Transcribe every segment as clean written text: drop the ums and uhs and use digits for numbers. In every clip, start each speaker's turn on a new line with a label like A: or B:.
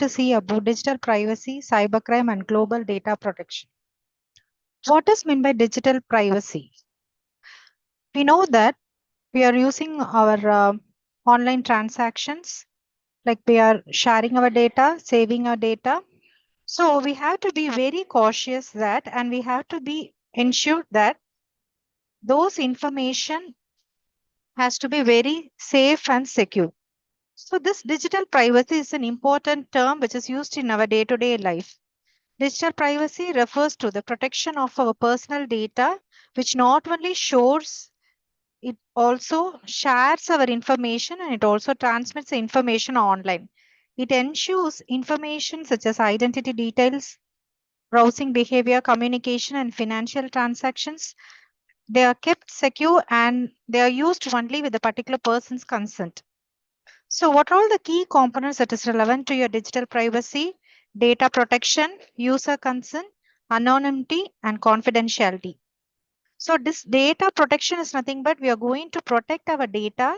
A: to see about digital privacy, cybercrime, and global data protection. What is meant by digital privacy? We know that we are using our online transactions, like we are sharing our data, saving our data. So we have to be very cautious that, and we have to be ensured that those information has to be very safe and secure. So this digital privacy is an important term which is used in our day-to-day life. Digital privacy refers to the protection of our personal data, which not only shows, it also shares our information and it also transmits the information online. It ensures information such as identity details, browsing behavior, communication, and financial transactions. They are kept secure and they are used only with the particular person's consent. So what are all the key components that is relevant to your digital privacy? Data protection, user consent, anonymity, and confidentiality. So this data protection is nothing but we are going to protect our data.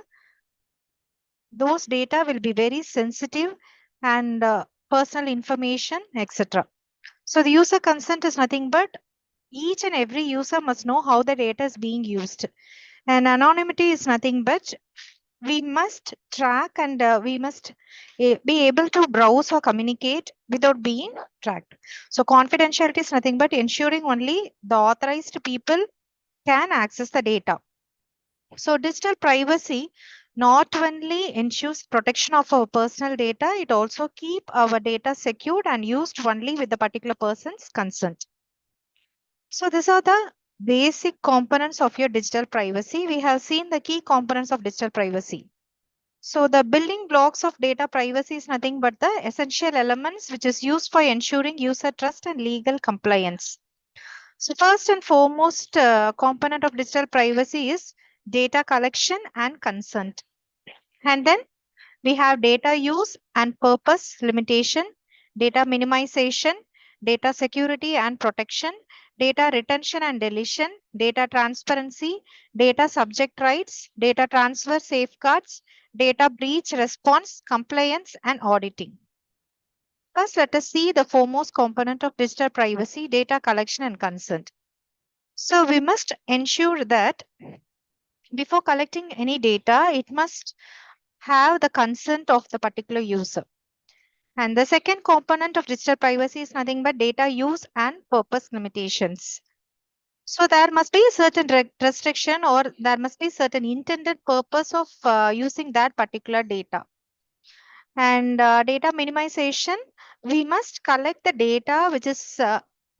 A: Those data will be very sensitive and personal information, etc. So the user consent is nothing but each and every user must know how the data is being used. And anonymity is nothing but we must track and we must be able to browse or communicate without being tracked. So confidentiality is nothing but ensuring only the authorized people can access the data. So digital privacy not only ensures protection of our personal data, it also keep our data secured and used only with the particular person's consent. So these are the basic components of your digital privacy. We have seen the key components of digital privacy. So the building blocks of data privacy is nothing but the essential elements which is used for ensuring user trust and legal compliance. So first and foremost component of digital privacy is data collection and consent. And then we have data use and purpose limitation, data minimization, data security and protection, data retention and deletion, data transparency, data subject rights, data transfer safeguards, data breach response, compliance, and auditing. First, let us see the foremost component of digital privacy, data collection and consent. So we must ensure that before collecting any data, it must have the consent of the particular user. And the second component of digital privacy is nothing but data use and purpose limitations. So there must be a certain restriction or there must be certain intended purpose of using that particular data. And data minimization, we must collect the data which is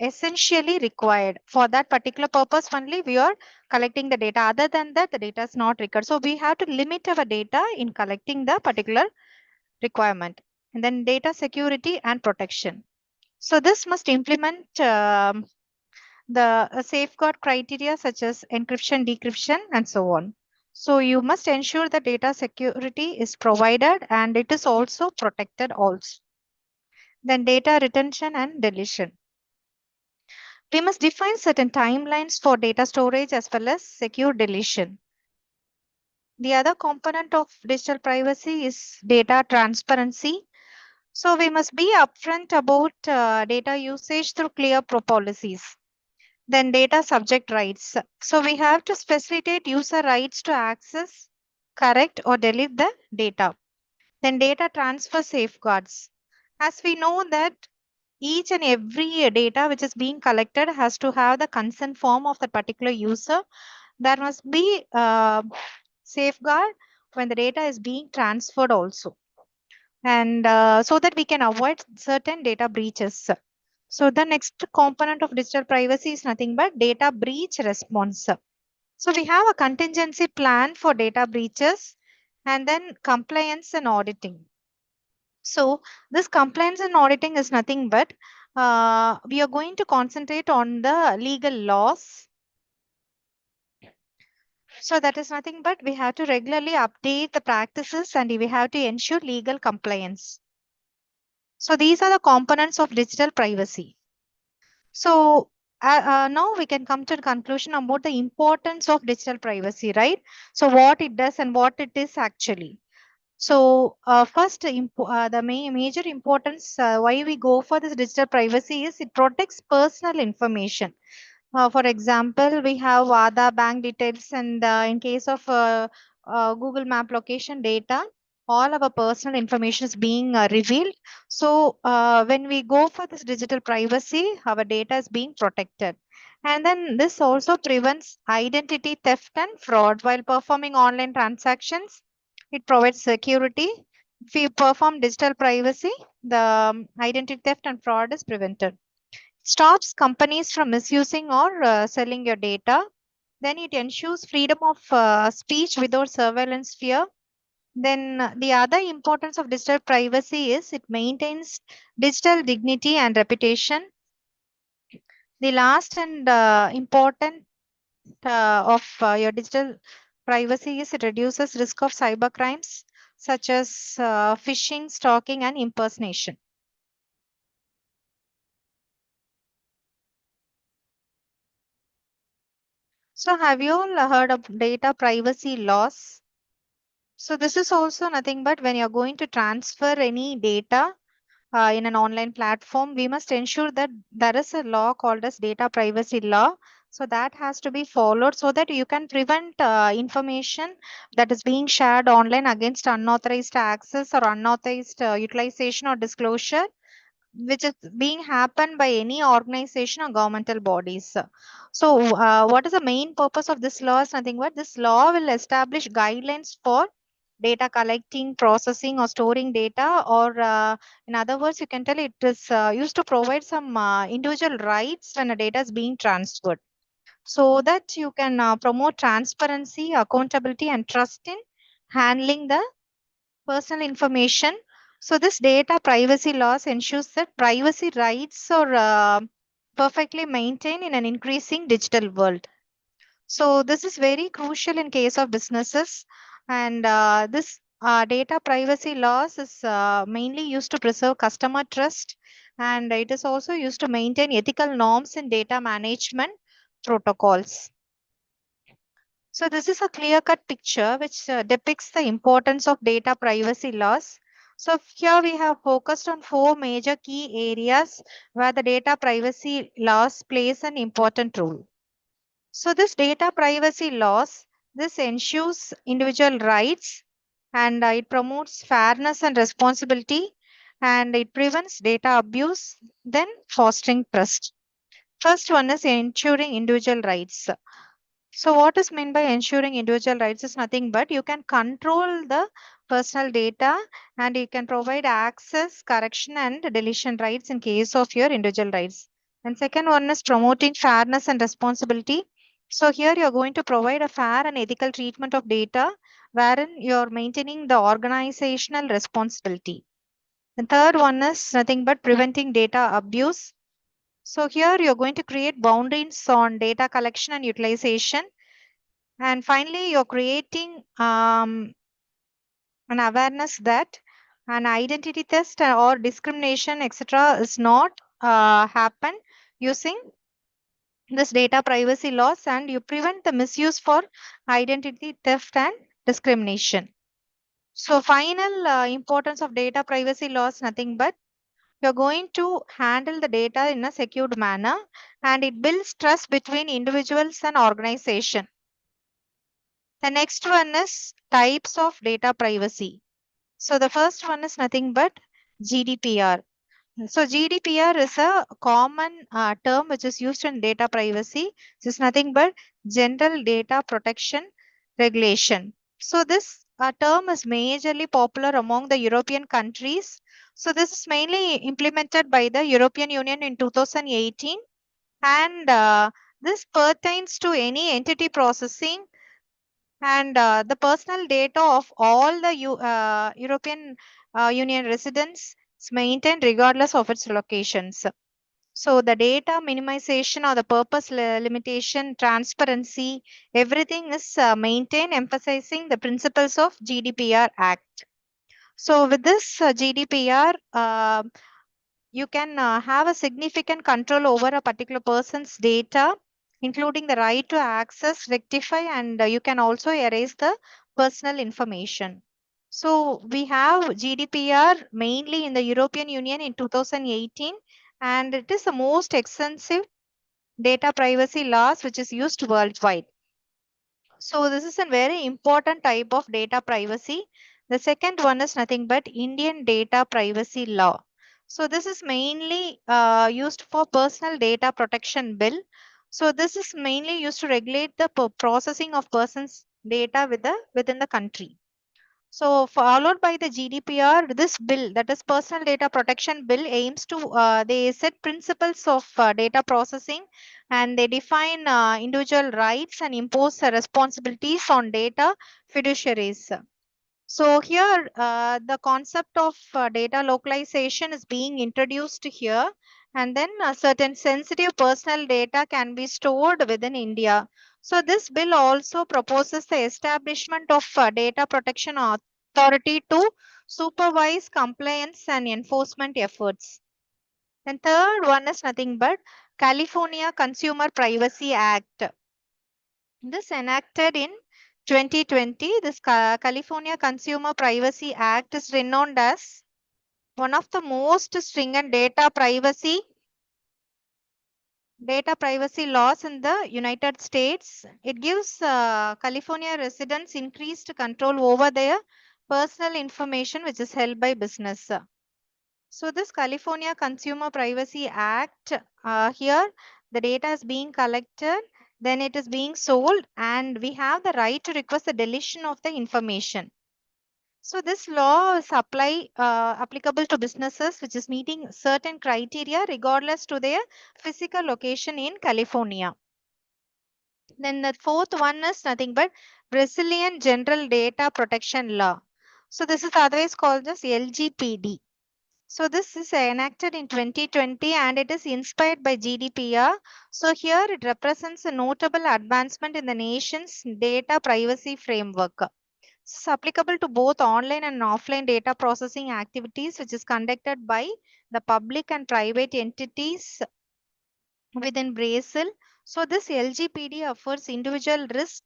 A: essentially required for that particular purpose only we are collecting the data. Other than that, the data is not required. So we have to limit our data in collecting the particular requirement. And then data security and protection. So this must implement the safeguard criteria such as encryption, decryption, and so on. So you must ensure the data security is provided and it is also protected also. Then data retention and deletion. We must define certain timelines for data storage as well as secure deletion. The other component of digital privacy is data transparency. So we must be upfront about data usage through clear policies. Then data subject rights. So we have to facilitate user rights to access, correct or delete the data. Then data transfer safeguards. As we know that each and every data which is being collected has to have the consent form of the particular user. There must be safeguard when the data is being transferred also. And so that we can avoid certain data breaches. So the next component of digital privacy is nothing but data breach response. So we have a contingency plan for data breaches and then compliance and auditing. So this compliance and auditing is nothing but we are going to concentrate on the legal laws. So that is nothing but we have to regularly update the practices and we have to ensure legal compliance. So these are the components of digital privacy. So now we can come to the conclusion about the importance of digital privacy, right? So what it does and what it is actually. So, the major importance why we go for this digital privacy is it protects personal information. For example, we have Aadhaar bank details, and in case of Google Map location data, all our personal information is being revealed. So, when we go for this digital privacy, our data is being protected. And then this also prevents identity theft and fraud while performing online transactions. It provides security. If we perform digital privacy, the identity theft and fraud is prevented. Stops companies from misusing or selling your data. Then it ensures freedom of speech without surveillance fear. Then the other importance of digital privacy is it maintains digital dignity and reputation. The last and important of your digital privacy is it reduces risk of cyber crimes such as phishing, stalking, and impersonation. So, have you all heard of data privacy laws? So this is also nothing but when you're going to transfer any data in an online platform, we must ensure that there is a law called as data privacy law. So that has to be followed so that you can prevent information that is being shared online against unauthorized access or unauthorized utilization or disclosure which is being happened by any organization or governmental bodies. So, what is the main purpose of this law? Is nothing but this law will establish guidelines for data collecting, processing, or storing data. Or, in other words, you can tell it is used to provide some individual rights when a data is being transferred, so that you can promote transparency, accountability, and trust in handling the personal information. So this data privacy laws ensures that privacy rights are perfectly maintained in an increasing digital world. So this is very crucial in case of businesses, and this data privacy laws is mainly used to preserve customer trust, and it is also used to maintain ethical norms in data management protocols. So this is a clear-cut picture which depicts the importance of data privacy laws. So here we have focused on four major key areas where the data privacy laws plays an important role. So this data privacy laws, this ensures individual rights, and it promotes fairness and responsibility, and it prevents data abuse, then fostering trust. First one is ensuring individual rights. So what is meant by ensuring individual rights is nothing but you can control the personal data, and you can provide access, correction, and deletion rights in case of your individual rights. And second one is promoting fairness and responsibility. So here you're going to provide a fair and ethical treatment of data wherein you're maintaining the organizational responsibility. The third one is nothing but preventing data abuse. So here you're going to create boundaries on data collection and utilization. And finally, you're creating an awareness that an identity test or discrimination, etc., is not happen using this data privacy laws, and you prevent the misuse for identity theft and discrimination. So, final importance of data privacy laws nothing but you're going to handle the data in a secured manner, and it builds trust between individuals and organization. The next one is types of data privacy. So the first one is nothing but GDPR. So GDPR is a common term which is used in data privacy. This is nothing but General Data Protection Regulation. So this term is majorly popular among the European countries. So this is mainly implemented by the European Union in 2018, and this pertains to any entity processing and the personal data of all the European Union residents is maintained regardless of its locations. So the data minimization or the purpose limitation, transparency, everything is maintained, emphasizing the principles of GDPR Act. So with this GDPR, you can have a significant control over a particular person's data, including the right to access, rectify, and you can also erase the personal information. So we have GDPR mainly in the European Union in 2018, and it is the most extensive data privacy laws which is used worldwide. So this is a very important type of data privacy. The second one is nothing but Indian data privacy law. So this is mainly used for personal data protection bill. So this is mainly used to regulate the processing of persons data within the country. So followed by the GDPR, this bill, that is Personal Data Protection Bill, aims to they set principles of data processing, and they define individual rights and impose responsibilities on data fiduciaries. So here, the concept of data localization is being introduced here, and then certain sensitive personal data can be stored within India. So this bill also proposes the establishment of data protection authority to supervise compliance and enforcement efforts. Then third one is nothing but California Consumer Privacy Act. This enacted in 2020, this California Consumer Privacy Act is renowned as one of the most stringent data privacy laws in the United States. It gives California residents increased control over their personal information which is held by business. So this California Consumer Privacy Act, here the data is being collected, then it is being sold, and we have the right to request the deletion of the information. So this law is applicable to businesses which is meeting certain criteria regardless to their physical location in California. Then the fourth one is nothing but Brazilian General Data Protection Law. So this is otherwise called as LGPD. So this is enacted in 2020 and it is inspired by GDPR. So here it represents a notable advancement in the nation's data privacy framework. This is applicable to both online and offline data processing activities, which is conducted by the public and private entities within Brazil. So this LGPD offers individual risk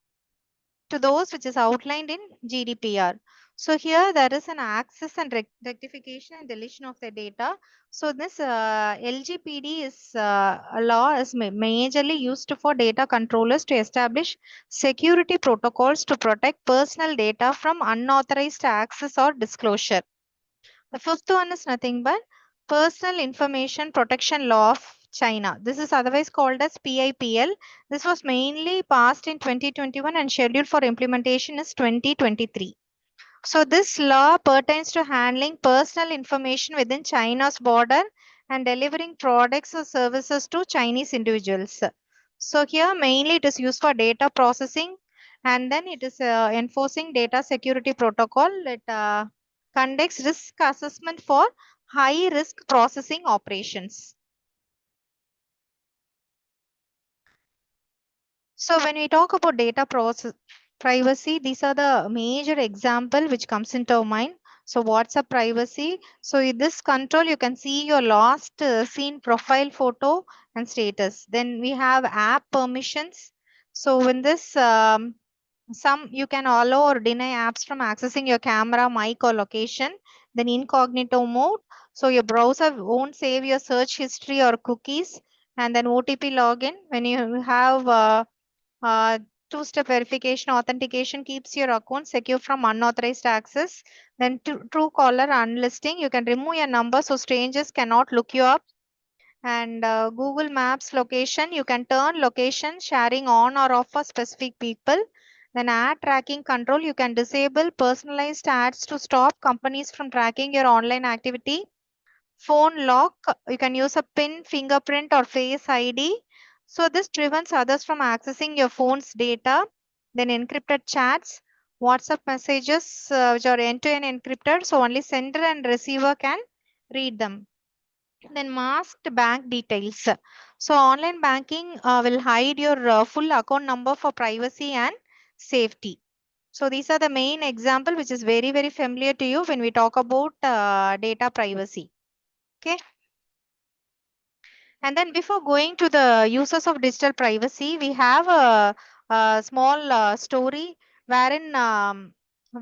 A: to those which is outlined in GDPR. So here there is an access and rectification and deletion of the data. So this LGPD is a law is majorly used for data controllers to establish security protocols to protect personal data from unauthorized access or disclosure. The fifth one is nothing but Personal Information Protection Law of China. This is otherwise called as PIPL. This was mainly passed in 2021 and scheduled for implementation is 2023. So this law pertains to handling personal information within China's border and delivering products or services to Chinese individuals. So here mainly it is used for data processing, and then it is enforcing data security protocol. It conducts risk assessment for high risk processing operations. So when we talk about data privacy, these are the major example which comes into our mind. So WhatsApp privacy. So in this control, you can see your last seen profile photo and status. Then we have app permissions. So in this, some you can allow or deny apps from accessing your camera, mic, or location. Then incognito mode. So your browser won't save your search history or cookies. And then OTP login. When you have uh, two-step verification authentication keeps your account secure from unauthorized access. Then true caller unlisting. You can remove your number so strangers cannot look you up. And Google Maps location. You can turn location sharing on or off for specific people. Then ad tracking control. You can disable personalized ads to stop companies from tracking your online activity. Phone lock, you can use a PIN, fingerprint, or Face ID. So this prevents others from accessing your phone's data. Then encrypted chats, WhatsApp messages, which are end-to-end encrypted, so only sender and receiver can read them. Then masked bank details. So online banking will hide your full account number for privacy and safety. So these are the main example which is very, very familiar to you when we talk about data privacy. Okay. And then before going to the uses of digital privacy, we have a small story wherein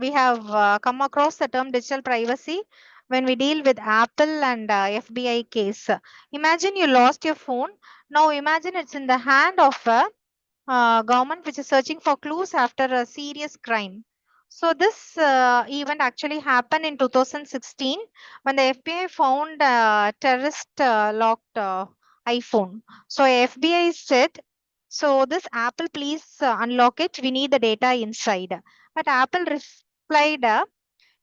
A: we have come across the term digital privacy when we deal with Apple and FBI case. Imagine you lost your phone. Now imagine it's in the hand of a government which is searching for clues after a serious crime. So this event actually happened in 2016 when the FBI found a terrorist locked iPhone. So FBI said, "So this Apple, please unlock it. We need the data inside." But Apple replied,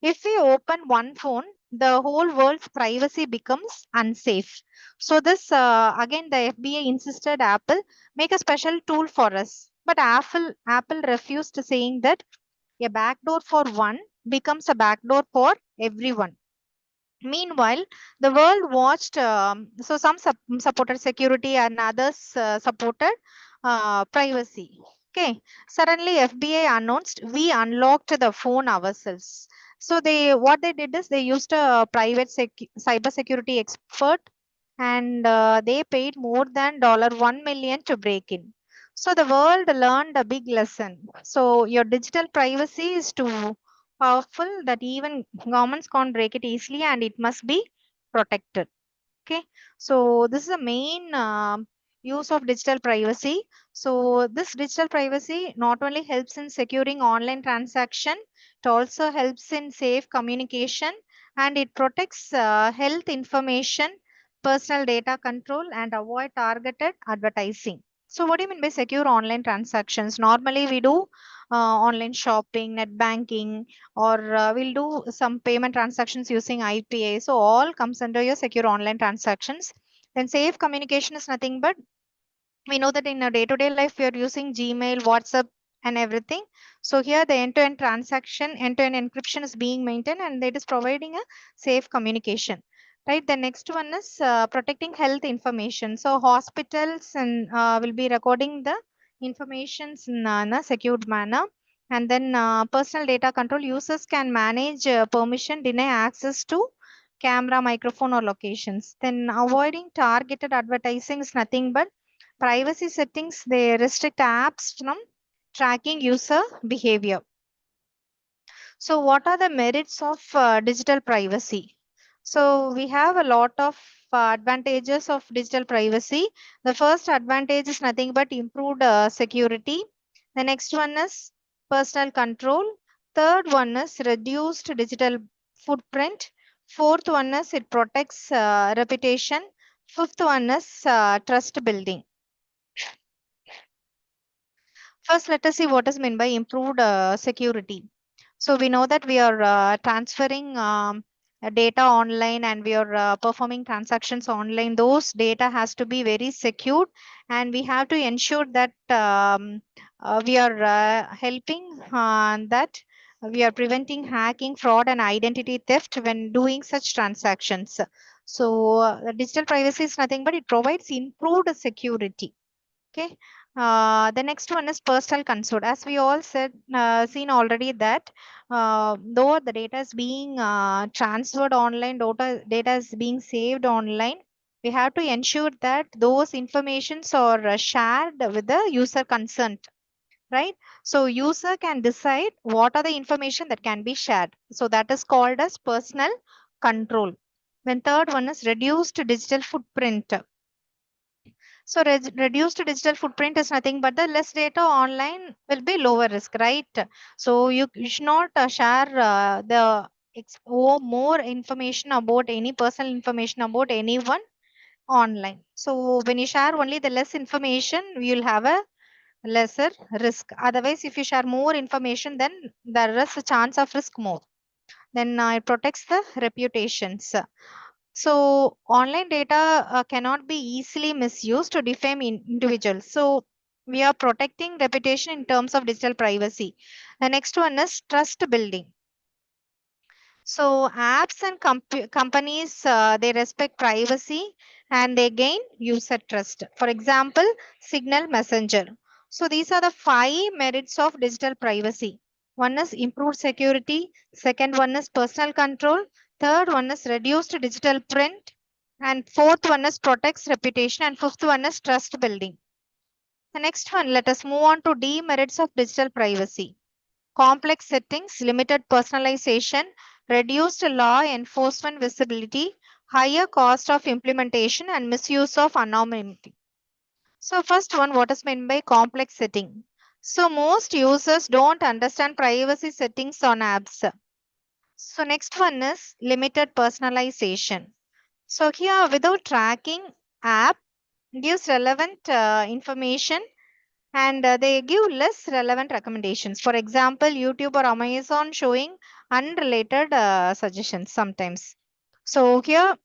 A: "If we open one phone, the whole world's privacy becomes unsafe." So this again, the FBI insisted Apple make a special tool for us, but Apple refused, saying that a backdoor for one becomes a backdoor for everyone. Meanwhile, the world watched, so some supported security and others supported privacy. Okay. Suddenly, FBI announced we unlocked the phone ourselves. So what they did is they used a private cyber security expert, and they paid more than $1 million to break in. So the world learned a big lesson. So your digital privacy is too powerful that even governments can't break it easily, and it must be protected. Okay, so this is the main use of digital privacy. So this digital privacy not only helps in securing online transaction, it also helps in safe communication, and it protects health information, personal data control, and avoid targeted advertising. So what do you mean by secure online transactions? Normally we do online shopping, net banking, or we'll do some payment transactions using IPA. So all comes under your secure online transactions. Then safe communication is nothing but, we know that in a day-to-day life we are using Gmail, WhatsApp, and everything. So here the end-to-end transaction, end-to-end encryption is being maintained, and it is providing a safe communication. Right. The next one is protecting health information. So hospitals and will be recording the informations in a secured manner. And then personal data control, users can manage permission, deny access to camera, microphone, or locations. Then avoiding targeted advertising is nothing but privacy settings. They restrict apps from tracking user behavior. So what are the merits of digital privacy? So we have a lot of advantages of digital privacy. The first advantage is nothing but improved security. The next one is personal control. Third one is reduced digital footprint. Fourth one is it protects reputation. Fifth one is trust building. First, let us see what is meant by improved security. So we know that we are transferring data online, and we are performing transactions online. Those data has to be very secured, and we have to ensure that we are helping that we are preventing hacking, fraud, and identity theft when doing such transactions. So digital privacy is nothing but it provides improved security. Okay. The next one is personal consent. As we all said, seen already that though the data is being transferred online, data is being saved online, we have to ensure that those informations are shared with the user consent, right? So user can decide what are the information that can be shared. So that is called as personal control. Then third one is reduced digital footprint. So reduced digital footprint is nothing but the less data online will be lower risk, right? So you should not share more information about any personal information about anyone online. So when you share only the less information, you'll have a lesser risk. Otherwise, if you share more information, then there is a chance of risk more. Then it protects the reputations. So online data cannot be easily misused to defame individuals. So we are protecting reputation in terms of digital privacy. The next one is trust building. So apps and companies, they respect privacy and they gain user trust. For example, Signal Messenger. So these are the 5 merits of digital privacy. One is improved security. Second one is personal control. Third one is reduced digital print. And fourth one is protects reputation. And fifth one is trust building. The next one, let us move on to demerits of digital privacy. complex settings, limited personalization, reduced law enforcement visibility, higher cost of implementation, and misuse of anonymity. So first one, what is meant by complex setting? So most users don't understand privacy settings on apps. So next one is limited personalization. So here without tracking, app gives relevant information and they give less relevant recommendations. For example, YouTube or Amazon showing unrelated suggestions sometimes. So here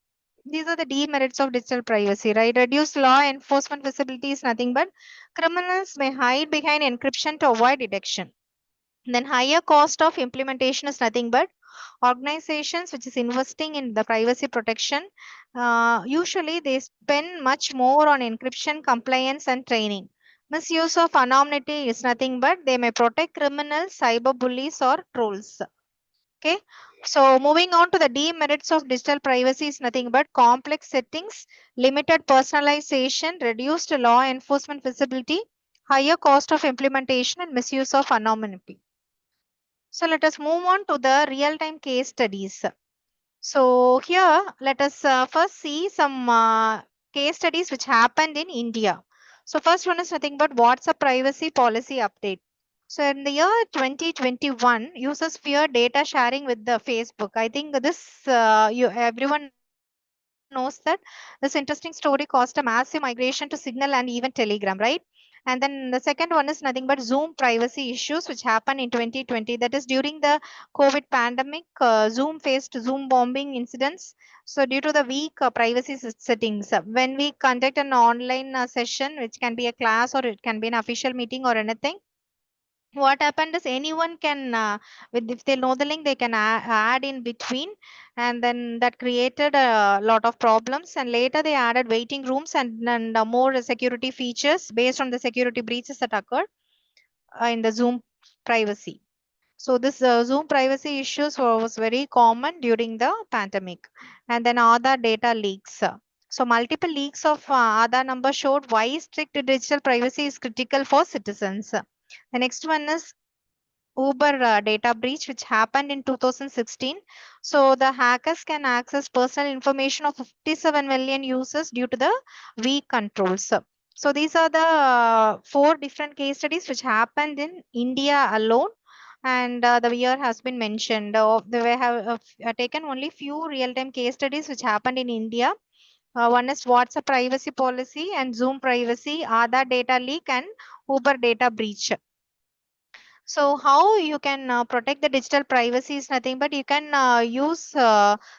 A: these are the demerits of digital privacy, right? Reduced law enforcement visibility is nothing but criminals may hide behind encryption to avoid detection. Then higher cost of implementation is nothing but organizations which is investing in the privacy protection. Usually they spend much more on encryption, compliance, and training. Misuse of anonymity is nothing but they may protect criminals, cyber bullies, or trolls. Okay, so moving on to the demerits of digital privacy is nothing but complex settings, limited personalization, reduced law enforcement visibility, higher cost of implementation, and misuse of anonymity. So let us move on to the real-time case studies. So here, let us first see some case studies which happened in India. So first one is nothing but WhatsApp privacy policy update. So in the year 2021, users fear data sharing with the Facebook. I think this you everyone knows that this interesting story caused a massive migration to Signal and even Telegram, right? And then the second one is nothing but Zoom privacy issues which happened in 2020. That is during the COVID pandemic, Zoom faced Zoom bombing incidents. So due to the weak privacy settings, when we conduct an online session, which can be a class or it can be an official meeting or anything, what happened is anyone can with if they know the link they can add in between, and then that created a lot of problems, and later they added waiting rooms and more security features based on the security breaches that occurred in the Zoom privacy. So this Zoom privacy issues was very common during the pandemic. And then other data leaks. So multiple leaks of Aadhaar number showed why strict digital privacy is critical for citizens. The next one is Uber data breach, which happened in 2016. So the hackers can access personal information of 57 million users due to the weak controls. So these are the four different case studies which happened in India alone. And the year has been mentioned. They have taken only few real-time case studies which happened in India. One is WhatsApp privacy policy and Zoom privacy, Aadhaar data leak, and Uber data breach. So how you can protect the digital privacy is nothing but you can use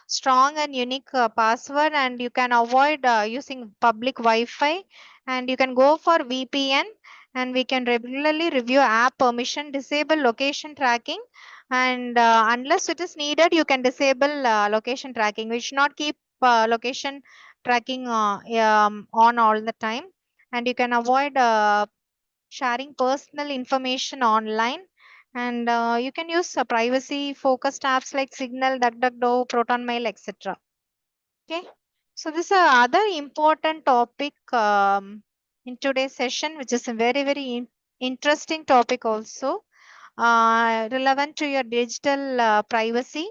A: strong and unique password, and you can avoid using public Wi-Fi, and you can go for VPN, and we can regularly review app permission, disable location tracking, and unless it is needed, you can disable location tracking. We should not keep location tracking on all the time, and you can avoid sharing personal information online, and you can use privacy focused apps like Signal, DuckDuckGo, ProtonMail, etc. Okay, so this is other important topic in today's session, which is a very interesting topic also, relevant to your digital privacy.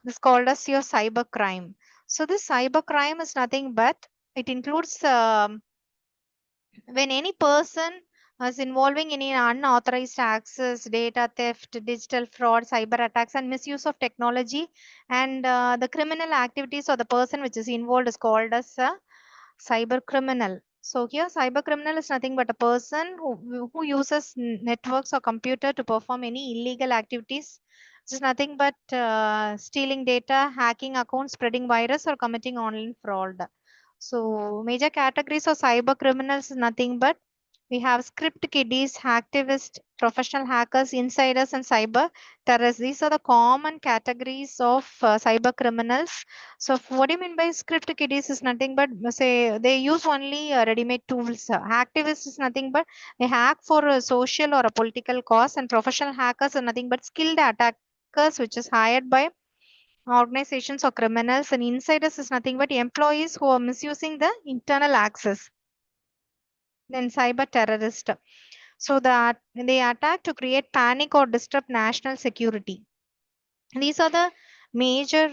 A: This called as your cybercrime. So this cybercrime is nothing but it includes when any person is involving in unauthorized access, data theft, digital fraud, cyber attacks, and misuse of technology, and the criminal activities or the person which is involved is called as a cyber criminal. So here, cyber criminal is nothing but a person who uses networks or computer to perform any illegal activities. This is nothing but stealing data, hacking accounts, spreading virus, or committing online fraud. So major categories of cyber criminals is nothing but we have script kiddies, hacktivists, professional hackers, insiders, and cyber terrorists. These are the common categories of cyber criminals. So what do you mean by script kiddies is nothing but say they use only ready-made tools. Hacktivists is nothing but they hack for a social or a political cause, and professional hackers are nothing but skilled attackers which is hired by organizations or criminals, and insiders is nothing but employees who are misusing the internal access. Then cyber terrorist. So that they attack to create panic or disrupt national security. These are the major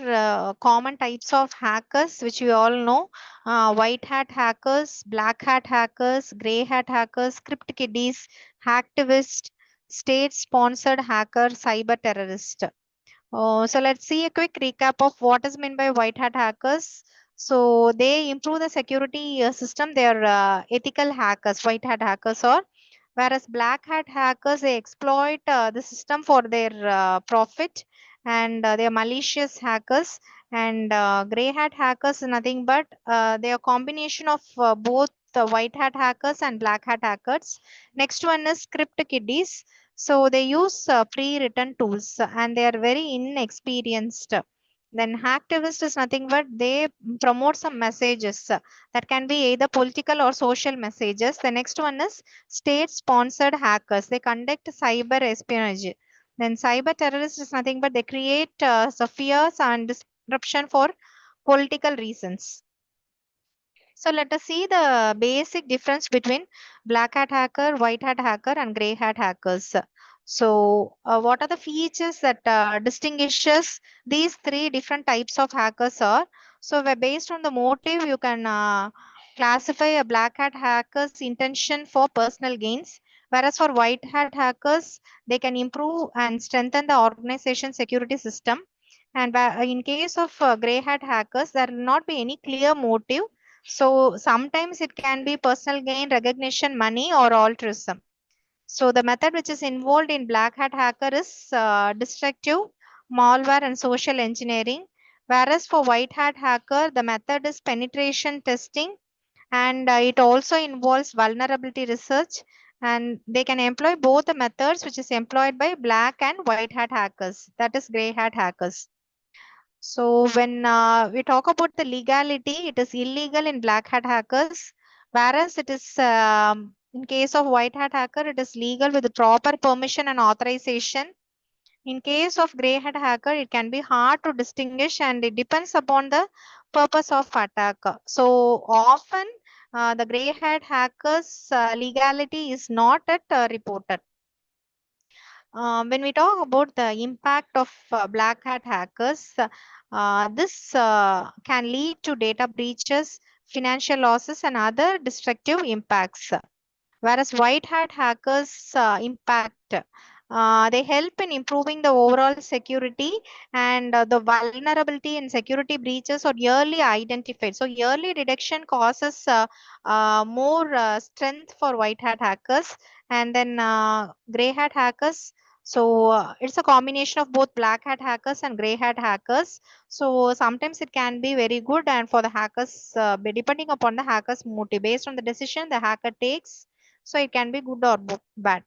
A: common types of hackers which we all know: white hat hackers, black hat hackers, gray hat hackers, script kiddies, hacktivist, state sponsored hacker, cyber terrorist. So let's see a quick recap of what is meant by white hat hackers. So they improve the security system. They are ethical hackers, white hat hackers, or whereas black hat hackers, they exploit the system for their profit, and they are malicious hackers. And gray hat hackers is nothing but they are combination of both the white hat hackers and black hat hackers. Next one is script kiddies. So they use pre-written tools and they are very inexperienced. Then hacktivist is nothing but they promote some messages that can be either political or social messages. The next one is state-sponsored hackers. They conduct cyber espionage. Then cyber terrorists is nothing but they create fears and disruption for political reasons. So let us see the basic difference between black hat hacker, white hat hacker, and gray hat hackers. So, what are the features that distinguishes these three different types of hackers are? So, based on the motive, you can classify a black hat hacker's intention for personal gains, whereas for white hat hackers, they can improve and strengthen the organization security system. And in case of gray hat hackers, there will not be any clear motive, so sometimes it can be personal gain, recognition, money, or altruism. So the method which is involved in black hat hacker is destructive, malware, and social engineering. Whereas for white hat hacker, the method is penetration testing, and it also involves vulnerability research. And they can employ both the methods which is employed by black and white hat hackers, that is gray hat hackers. So when we talk about the legality, it is illegal in black hat hackers, whereas it is in case of white hat hacker, it is legal with the proper permission and authorization. In case of gray hat hacker, it can be hard to distinguish and it depends upon the purpose of attack. So often the gray hat hackers legality is not at reported. When we talk about the impact of black hat hackers, this can lead to data breaches, financial losses, and other destructive impacts. Whereas white hat hackers impact, they help in improving the overall security, and the vulnerability and security breaches are yearly identified. So yearly detection causes more strength for white hat hackers, and then gray hat hackers. So it's a combination of both black hat hackers and gray hat hackers. So sometimes it can be very good, and for the hackers, depending upon the hacker's motive, based on the decision the hacker takes, so it can be good or bad.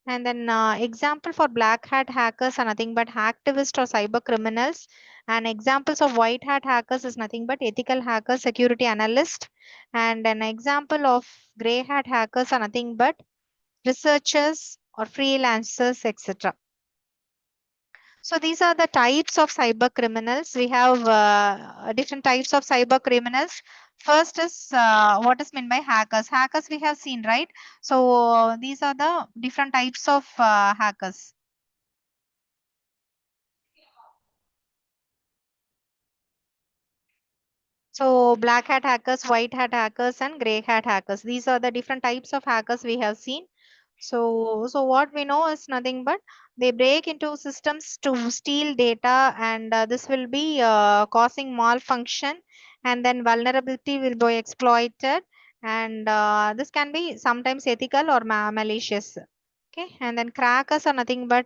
A: And then example for black hat hackers are nothing but hacktivists or cyber criminals. And examples of white hat hackers is nothing but ethical hackers, security analyst. And an example of gray hat hackers are nothing but researchers or freelancers, etc. So these are the types of cyber criminals. We have different types of cyber criminals. First is what is meant by hackers. Hackers we have seen, right? So these are the different types of hackers. So black hat hackers, white hat hackers, and gray hat hackers. These are the different types of hackers we have seen. So what we know is nothing but they break into systems to steal data, and this will be causing malfunction, and then vulnerability will be exploited, and this can be sometimes ethical or malicious. Okay, and then crackers are nothing but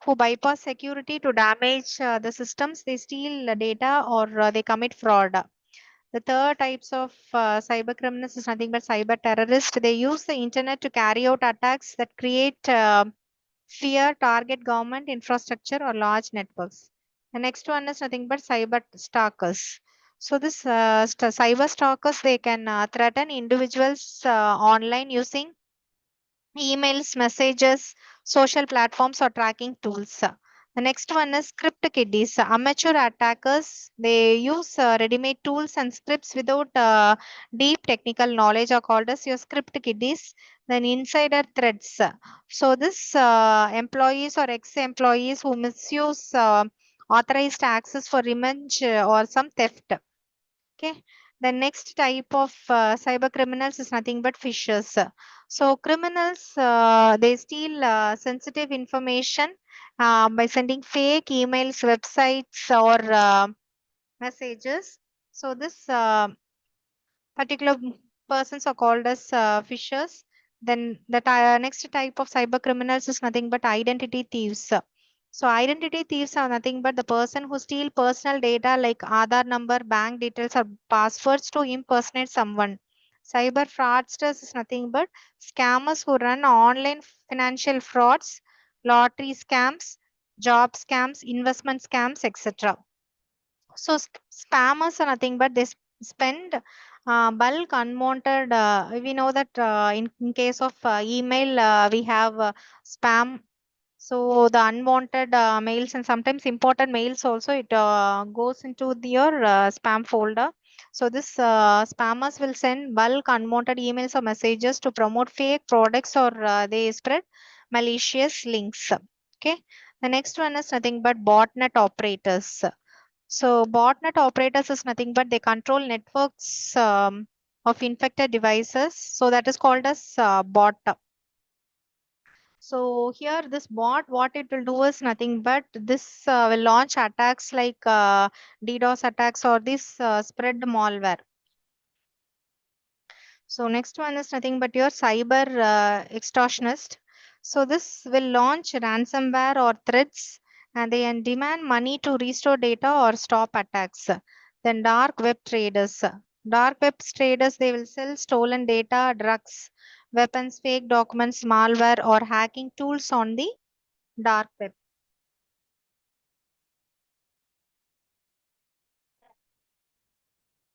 A: who bypass security to damage the systems. They steal data or they commit fraud. The third types of cyber criminals is nothing but cyber terrorists. They use the internet to carry out attacks that create fear, target government infrastructure or large networks. The next one is nothing but cyber stalkers. So this cyber stalkers, they can threaten individuals online using emails, messages, social platforms, or tracking tools. The next one is script kiddies. Amateur attackers, they use ready-made tools and scripts without deep technical knowledge are called as your script kiddies. Then insider threats. So this employees or ex-employees who misuse authorized access for revenge or some theft. Okay. The next type of cyber criminals is nothing but phishers. So criminals, they steal sensitive information by sending fake emails, websites, or messages. So this particular persons are called as phishers. Then the next type of cyber criminals is nothing but identity thieves. So identity thieves are nothing but the person who steal personal data like Aadhaar number, bank details, or passwords to impersonate someone. Cyber fraudsters is nothing but scammers who run online financial frauds, lottery scams, job scams, investment scams, etc. So spammers are nothing but they spend bulk unwanted. We know that in case of email, we have spam. So the unwanted mails and sometimes important mails also it goes into your spam folder. So this spammers will send bulk unwanted emails or messages to promote fake products or they spread malicious links. Okay. The next one is nothing but botnet operators. So botnet operators is nothing but they control networks of infected devices. So that is called as bot. So here this bot, what it will do is nothing but this will launch attacks like DDoS attacks or this spread malware. So next one is nothing but your cyber extortionist. So this will launch ransomware or threats and they demand money to restore data or stop attacks. Then dark web traders. Dark web traders, they will sell stolen data, drugs, weapons, fake documents, malware or hacking tools on the dark web.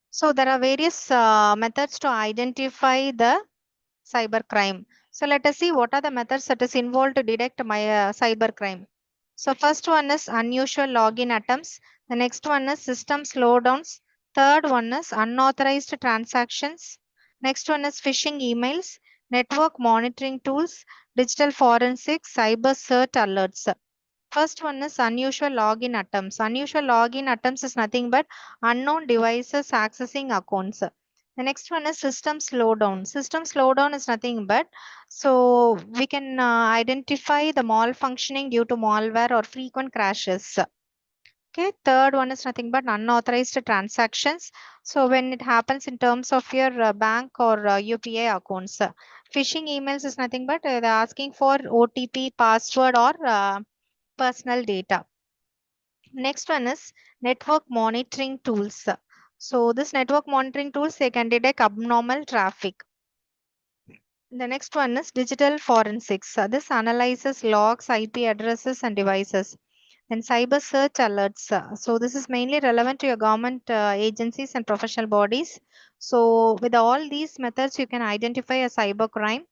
A: So there are various methods to identify the cybercrime. So let us see what are the methods that is involved to detect my cybercrime. So first one is unusual login attempts. The next one is system slowdowns. Third one is unauthorized transactions. Next one is phishing emails, network monitoring tools, digital forensics, cyber cert alerts. First one is unusual login attempts. Unusual login attempts is nothing but unknown devices accessing accounts. The next one is system slowdown. System slowdown is nothing but so we can identify the malfunctioning due to malware or frequent crashes. Okay, third one is nothing but unauthorized transactions. So when it happens in terms of your bank or UPI accounts, phishing emails is nothing but they're asking for OTP, password, or personal data. Next one is network monitoring tools. So this network monitoring tools, they can detect abnormal traffic. The next one is digital forensics. This analyzes logs, IP addresses, and devices. And cyber search alerts. So this is mainly relevant to your government agencies and professional bodies. So with all these methods, you can identify a cyber crime.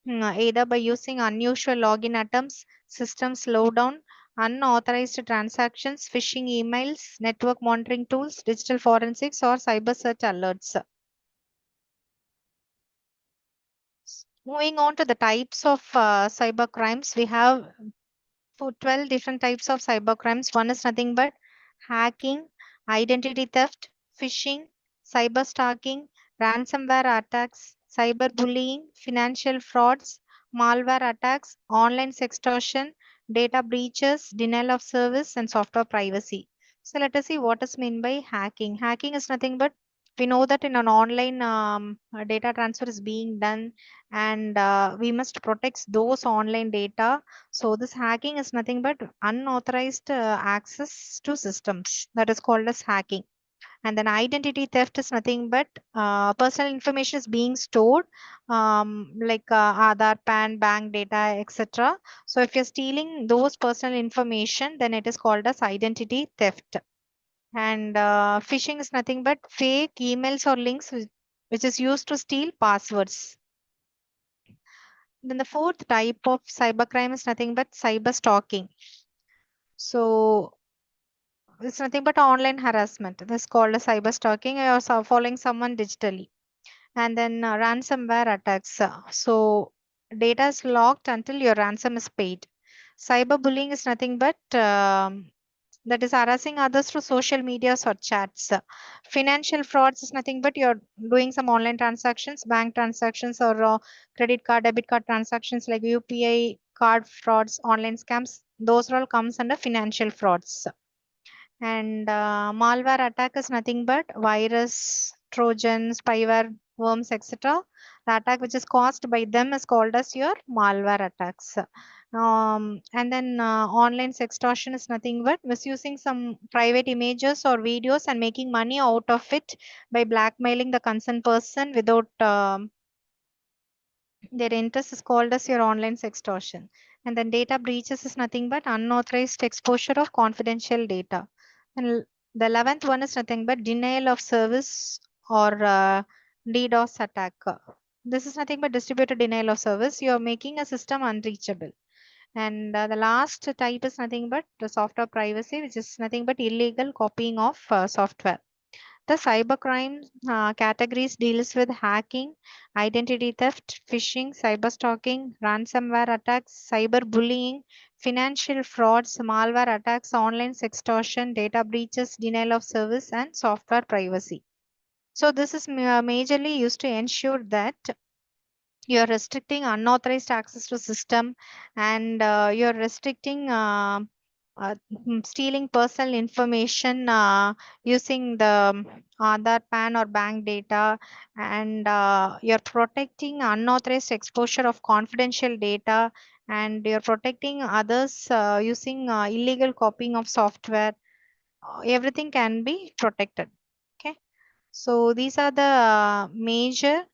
A: Either by using unusual login attempts, system slowdown, unauthorized transactions, phishing emails, network monitoring tools, digital forensics, or cyber search alerts. Moving on to the types of cyber crimes, we have 12 different types of cyber crimes. One is nothing but hacking, identity theft, phishing, cyber stalking, ransomware attacks, cyberbullying, financial frauds, malware attacks, online sextortion, data breaches, denial of service, and software privacy. So let us see what is meant by hacking. Hacking is nothing but we know that in an online data transfer is being done and we must protect those online data. So this hacking is nothing but unauthorized access to systems. That is called as hacking. And then identity theft is nothing but personal information is being stored, like Aadhaar, PAN, bank data, etc. So if you're stealing those personal information, then it is called as identity theft. And phishing is nothing but fake emails or links which is used to steal passwords. Then the fourth type of cybercrime is nothing but cyber stalking. So it's nothing but online harassment. This is called as cyber stalking or following someone digitally. And then ransomware attacks. So data is locked until your ransom is paid. Cyberbullying is nothing but that is harassing others through social medias or chats. Financial frauds is nothing but you're doing some online transactions, bank transactions, or credit card, debit card transactions like UPI, card frauds, online scams. Those all comes under financial frauds. And malware attack is nothing but virus, Trojan, spyware, worms, etc. The attack which is caused by them is called as your malware attacks. And then online sextortion is nothing but misusing some private images or videos and making money out of it by blackmailing the concerned person without their interest is called as your online sextortion. And then data breaches is nothing but unauthorized exposure of confidential data. And the 11th one is nothing but denial of service or DDoS attack. This is nothing but distributed denial of service. You are making a system unreachable. And the last type is nothing but the software privacy, which is nothing but illegal copying of software. The cybercrime categories deals with hacking, identity theft, phishing, cyberstalking, ransomware attacks, cyberbullying, financial frauds, malware attacks, online sextortion, data breaches, denial of service, and software privacy. So this is majorly used to ensure that you're restricting unauthorized access to system, and you're restricting stealing personal information using the Aadhaar, PAN or bank data, and you're protecting unauthorized exposure of confidential data, and you're protecting others using illegal copying of software. Everything can be protected. Okay. So these are the major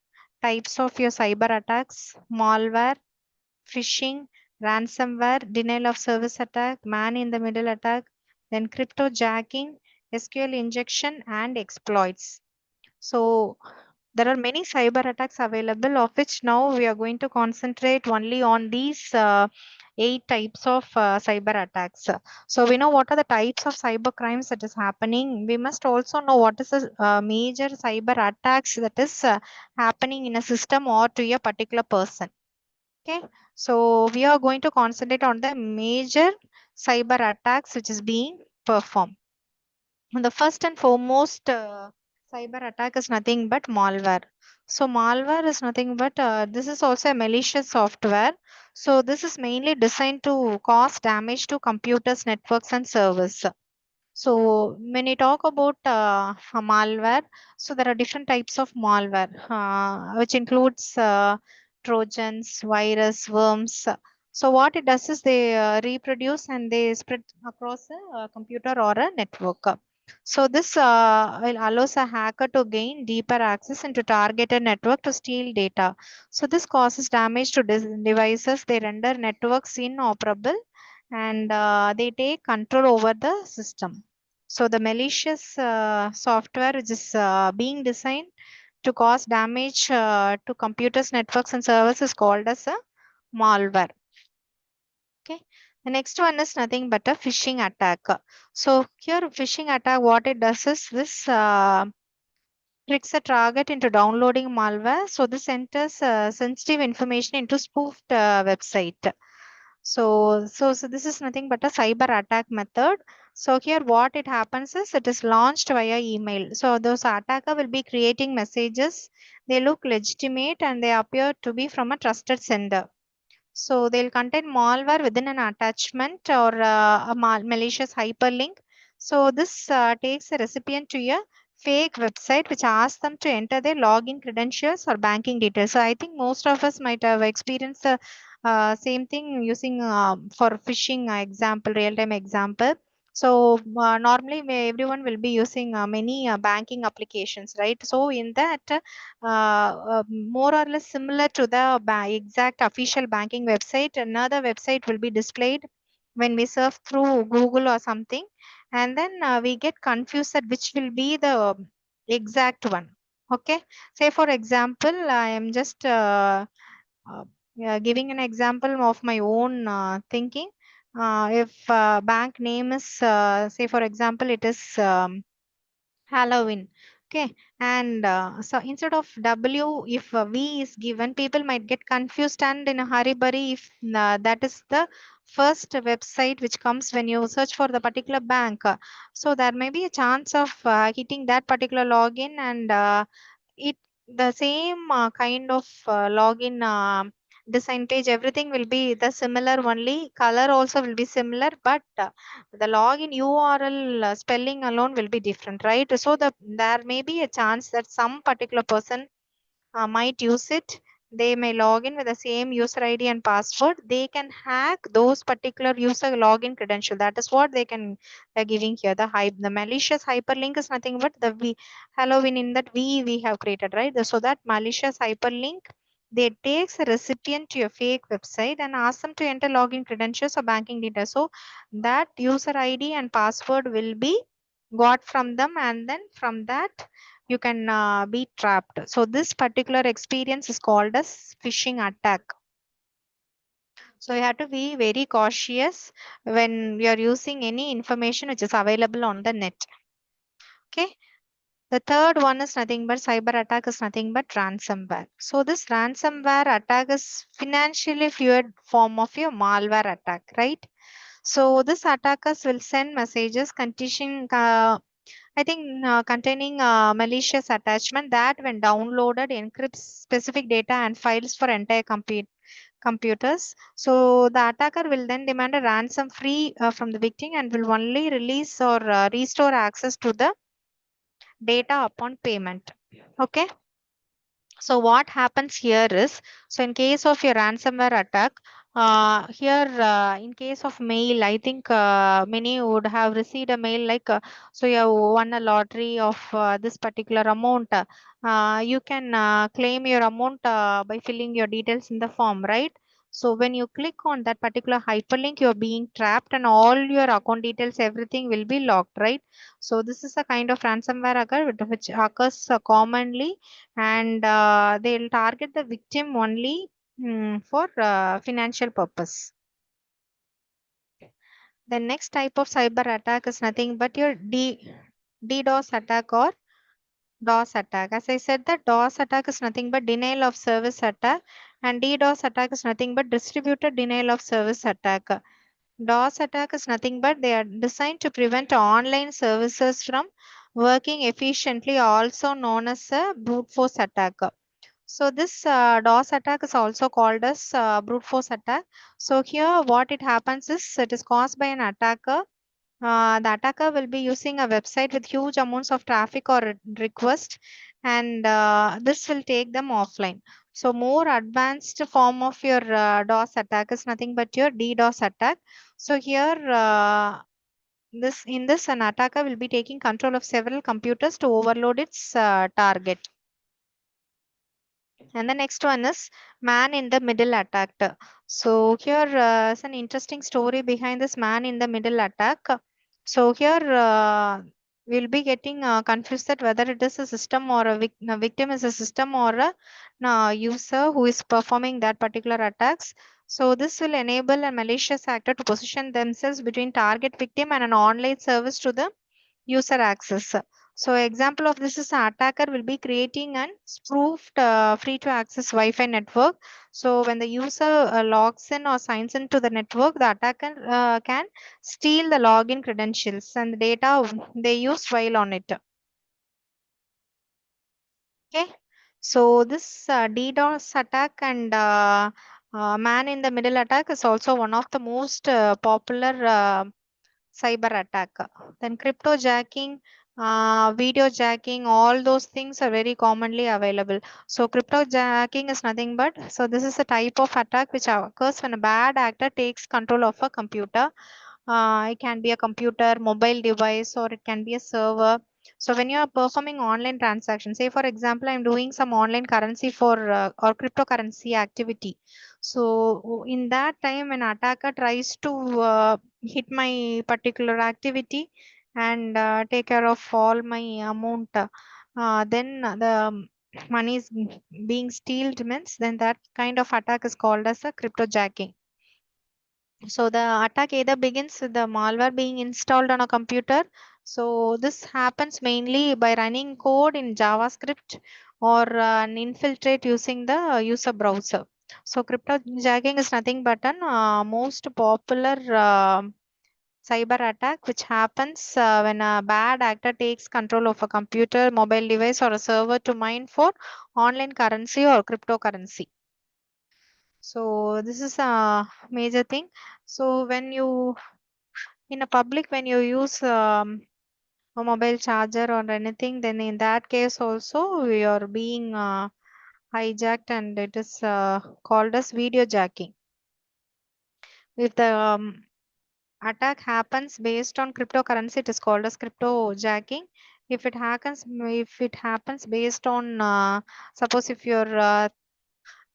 A: types of your cyber attacks: malware, phishing, ransomware, denial of service attack, man in the middle attack, then cryptojacking, SQL injection, and exploits. So there are many cyber attacks available, of which now we are going to concentrate only on these 8 types of cyber attacks. So we know what are the types of cyber crimes that is happening. We must also know what is the major cyber attacks that is happening in a system or to a particular person. Okay, so we are going to concentrate on the major cyber attacks which is being performed. And the first and foremost cyber attack is nothing but malware. So malware is nothing but this is also a malicious software. So this is mainly designed to cause damage to computers, networks, and servers. So when you talk about malware, so there are different types of malware, which includes trojans, virus, worms. So what it does is they reproduce and they spread across a computer or a network. So this will allows a hacker to gain deeper access into targeted network to steal data. So this causes damage to devices. They render networks inoperable, and they take control over the system. So the malicious software which is being designed to cause damage to computers, networks, and servers is called as a malware. Okay. The next one is nothing but a phishing attack. So here phishing attack, what it does is this tricks a target into downloading malware. So this enters sensitive information into spoofed website. So this is nothing but a cyber attack method. So here what it happens is it is launched via email. So those attacker will be creating messages. They look legitimate and they appear to be from a trusted sender. So they'll contain malware within an attachment or a malicious hyperlink. So this takes a recipient to a fake website which asks them to enter their login credentials or banking details. So I think most of us might have experienced the same thing using for phishing example, real-time example. So normally everyone will be using many banking applications, right? So in that more or less similar to the exact official banking website, another website will be displayed when we surf through Google or something, and then we get confused at which will be the exact one. Okay, say for example, I am just uh, yeah, giving an example of my own thinking. If bank name is, say for example, it is Halloween. Okay, and so instead of W, if V is given, people might get confused and in a hurry burry if that is the first website which comes when you search for the particular bank. So there may be a chance of hitting that particular login, and it the same kind of login design page, everything will be the similar, only color also will be similar, but the login URL spelling alone will be different, right? So there may be a chance that some particular person might use it. They may log in with the same user ID and password. They can hack those particular user login credential. That is what they can giving here. The malicious hyperlink is nothing but the Halloween in that we have created, right? So that malicious hyperlink, they takes a recipient to your fake website and ask them to enter login credentials or banking details. So that user ID and password will be got from them, and then from that you can be trapped. So this particular experience is called as phishing attack. So you have to be very cautious when you are using any information which is available on the net. Okay. The third one is nothing but cyber attack is nothing but ransomware. So this ransomware attack is financially fueled form of your malware attack, right? So this attackers will send messages containing malicious attachment that, when downloaded, encrypts specific data and files for entire computers. So the attacker will then demand a ransom free from the victim and will only release or restore access to the data upon payment. Okay. So what happens here is, so in case of your ransomware attack, here in case of mail, I think many would have received a mail like, so you have won a lottery of this particular amount. You can claim your amount by filling your details in the form, right? So when you click on that particular hyperlink, you're being trapped and all your account details, everything will be locked, right? So this is a kind of ransomware attack which occurs commonly, and they'll target the victim only for financial purpose. The next type of cyber attack is nothing but your DDoS attack or DOS attack. As I said, the DOS attack is nothing but denial of service attack, and DDoS attack is nothing but distributed denial of service attack. DOS attack is nothing but they are designed to prevent online services from working efficiently, also known as a brute force attack. So this DOS attack is also called as brute force attack. So here what it happens is, it is caused by an attacker. The attacker will be using a website with huge amounts of traffic or request, and this will take them offline. So more advanced form of your DOS attack is nothing but your DDoS attack. So here this in this an attacker will be taking control of several computers to overload its target. And the next one is man in the middle attack. So here is an interesting story behind this man in the middle attack. So here we'll be getting confused that whether it is a system or a victim is a system or a user who is performing that particular attacks. So this will enable a malicious actor to position themselves between target victim and an online service to the user access. So example of this is, an attacker will be creating an spoofed free to access Wi-Fi network. So when the user logs in or signs into the network, the attacker can steal the login credentials and the data they use while on it. Okay. So this DDoS attack and man in the middle attack is also one of the most popular cyber attack. Then crypto jacking, video jacking, all those things are very commonly available. So crypto jacking is nothing but, so this is a type of attack which occurs when a bad actor takes control of a computer. It can be a computer, mobile device, or it can be a server. So when you are performing online transactions, say for example, I'm doing some online currency for or cryptocurrency activity. So in that time, an attacker tries to hit my particular activity and take care of all my amount. Then the money is being stealed means, then that kind of attack is called as a crypto jacking. So the attack either begins with the malware being installed on a computer. So this happens mainly by running code in JavaScript or an infiltrate using the user browser. So cryptojacking is nothing but an most popular cyber attack which happens when a bad actor takes control of a computer, mobile device or a server to mine for online currency or cryptocurrency. So this is a major thing. So when you in a public, when you use a mobile charger or anything, then in that case also we are being hijacked, and it is called as video jacking. If the attack happens based on cryptocurrency, it is called as crypto jacking. If it happens based on suppose if your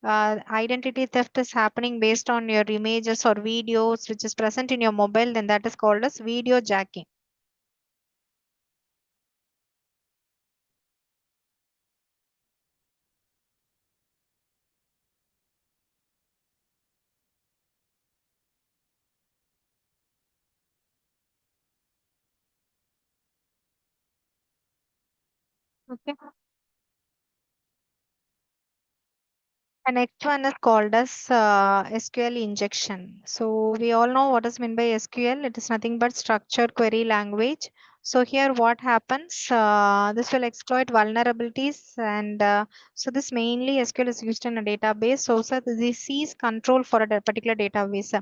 A: identity theft is happening based on your images or videos which is present in your mobile, then that is called as video jacking. Okay. The next one is called as SQL injection. So we all know what is meant by SQL. It is nothing but structured query language. So here what happens? This will exploit vulnerabilities, and so this mainly SQL is used in a database. So this sees control for a particular database.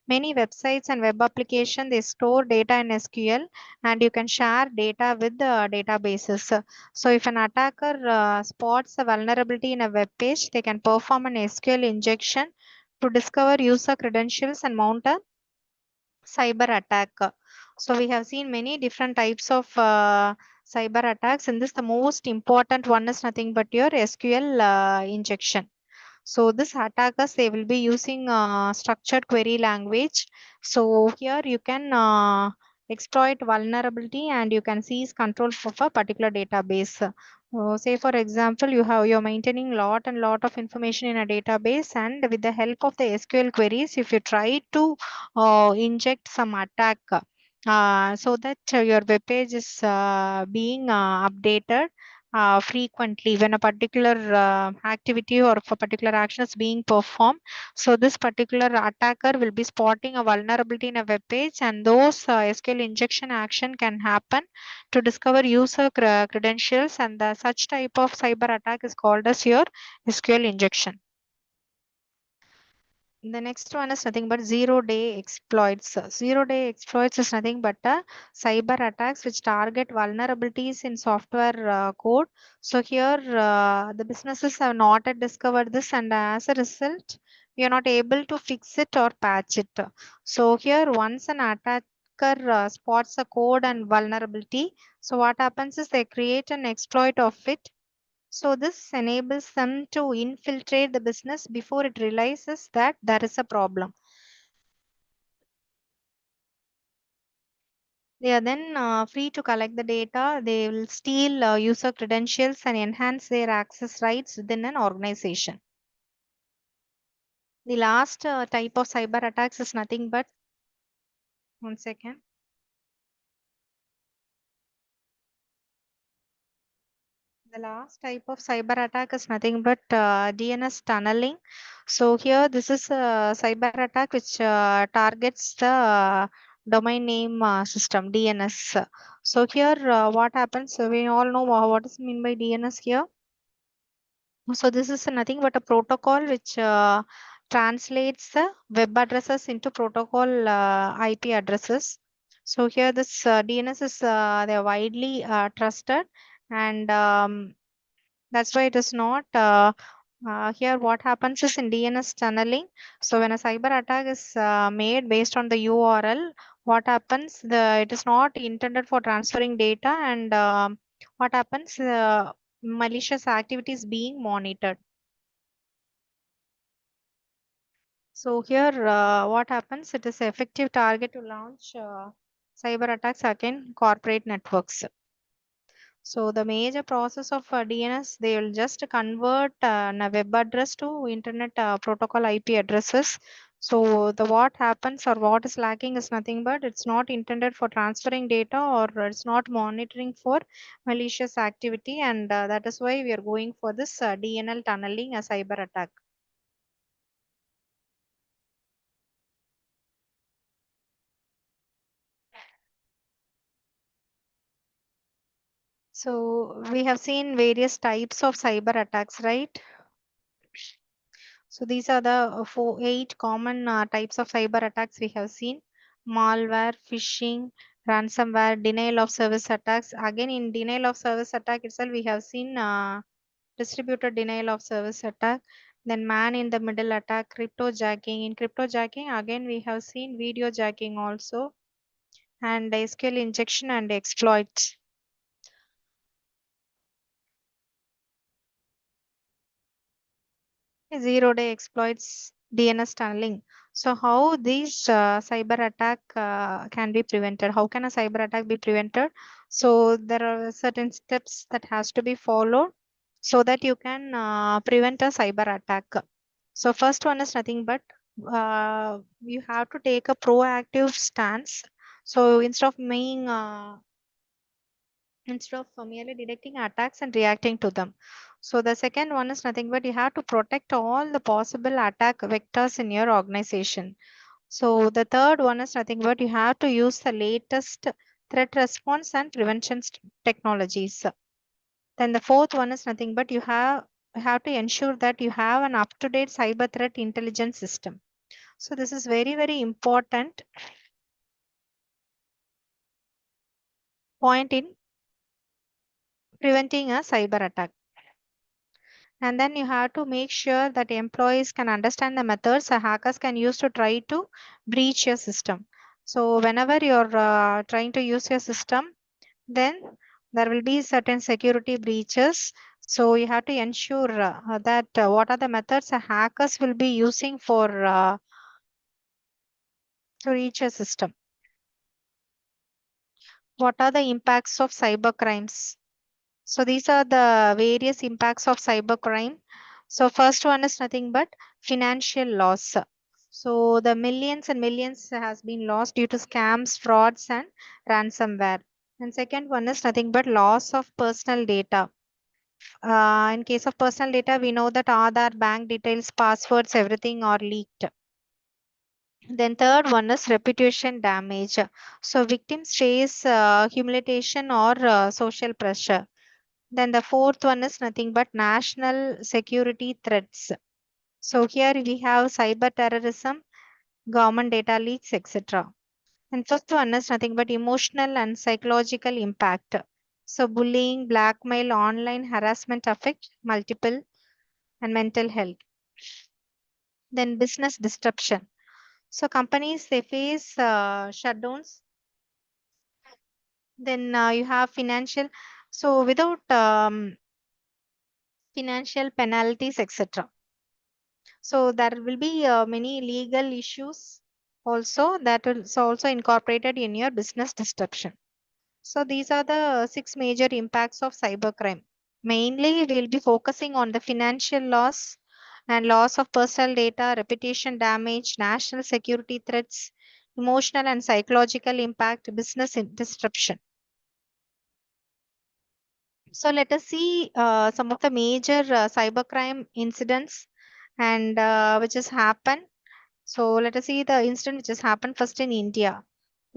A: Many websites and web application, they store data in SQL, and you can share data with the databases. So if an attacker spots a vulnerability in a web page, they can perform an SQL injection to discover user credentials and mount a cyber attack. So we have seen many different types of cyber attacks. In this, the most important one is nothing but your SQL injection. So this attackers, they will be using structured query language. So here you can exploit vulnerability, and you can seize control of a particular database. Say for example, you're maintaining lot of information in a database, and with the help of the SQL queries, if you try to inject some attack so that your web page is being updated frequently when a particular activity or if a particular action is being performed. So this particular attacker will be spotting a vulnerability in a web page, and those SQL injection action can happen to discover user credentials, and such type of cyber attack is called as your SQL injection. The next one is nothing but zero-day exploits. Zero-day exploits is nothing but cyber attacks which target vulnerabilities in software code. So here the businesses have not yet discovered this, and as a result, we are not able to fix it or patch it. So here, once an attacker spots a code and vulnerability, so what happens is they create an exploit of it. So this enables them to infiltrate the business before it realizes that there is a problem. They are then free to collect the data. They will steal user credentials and enhance their access rights within an organization. The last type of cyber attacks is nothing but, one second. The last type of cyber attack is nothing but DNS tunneling. So here, this is a cyber attack which targets the domain name system DNS. So here, what happens? So we all know what is mean by DNS here. So this is nothing but a protocol which translates the web addresses into protocol IP addresses. So here, this DNS is they are widely trusted, and that's why it is not here. What happens is in DNS tunneling. So when a cyber attack is made based on the URL, what happens? It is not intended for transferring data, and what happens? Malicious activities being monitored. So here, what happens? It is effective target to launch cyber attacks against corporate networks. So the major process of DNS, they will just convert a web address to internet protocol IP addresses. So the what happens or what is lacking is nothing but it's not intended for transferring data or it's not monitoring for malicious activity, and that is why we are going for this DNL tunneling as cyber attack. So we have seen various types of cyber attacks, right? So these are the 8 common types of cyber attacks we have seen: malware, phishing, ransomware, denial of service attacks. Again, in denial of service attack itself, we have seen distributed denial of service attack, then man in the middle attack, cryptojacking. In cryptojacking, again, we have seen video jacking also, and SQL injection and exploit. Zero day exploits, DNS tunneling. So how these cyber attack can be prevented? How can a cyber attack be prevented? So there are certain steps that has to be followed so that you can prevent a cyber attack. So first one is nothing but you have to take a proactive stance. So instead of merely detecting attacks and reacting to them. So the second one is nothing but you have to protect all the possible attack vectors in your organization. So the third one is nothing but you have to use the latest threat response and prevention technologies. Then the fourth one is nothing but you have to ensure that you have an up-to-date cyber threat intelligence system. So this is very, very important point in preventing a cyber attack. And then you have to make sure that employees can understand the methods the hackers can use to try to breach your system. So whenever you're trying to use your system, then there will be certain security breaches. So you have to ensure that what are the methods the hackers will be using for to reach a system. What are the impacts of cyber crimes? So these are the various impacts of cybercrime. So first one is nothing but financial loss. So the millions and millions has been lost due to scams, frauds, and ransomware. And second one is nothing but loss of personal data. In case of personal data, we know that Aadhaar, bank details, passwords, everything are leaked. Then third one is reputation damage. So victims face humiliation or social pressure. Then the fourth one is nothing but national security threats. So here we have cyber terrorism, government data leaks, etc. And fifth one is nothing but emotional and psychological impact. So bullying, blackmail, online harassment affect multiple and mental health. Then business disruption. So companies they face shutdowns. Then you have financial. So without financial penalties, etc. So there will be many legal issues also that is also incorporated in your business disruption. So these are the 6 major impacts of cybercrime. Mainly, we will be focusing on the financial loss and loss of personal data, reputation damage, national security threats, emotional and psychological impact, business disruption. So let us see some of the major cybercrime incidents and which has happened. So let us see the incident which has happened first in India.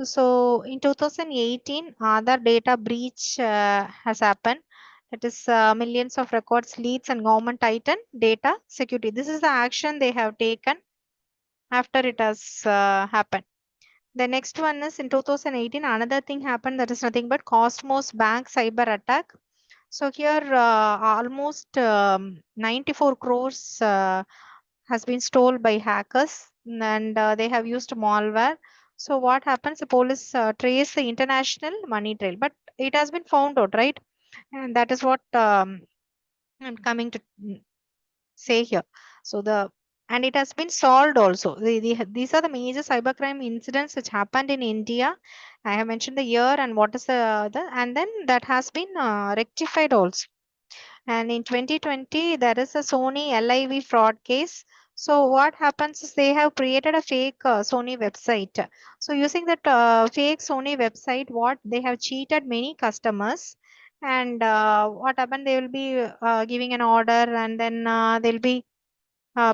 A: So in 2018, other data breach has happened. That is millions of records, leads, and government titan data security. This is the action they have taken after it has happened. The next one is in 2018, another thing happened that is nothing but Cosmos Bank cyber attack. So here almost 94 crores has been stolen by hackers, and they have used malware. So what happens? The police trace the international money trail, but it has been found out, right? And that is what I'm coming to say here. So and it has been solved also. These are the major cybercrime incidents which happened in India. I have mentioned the year and what is and then that has been rectified also. And in 2020, there is a Sony LIV fraud case. So what happens is they have created a fake Sony website. So using that fake Sony website, what they have cheated many customers, and what happened? They will be giving an order, and then they'll be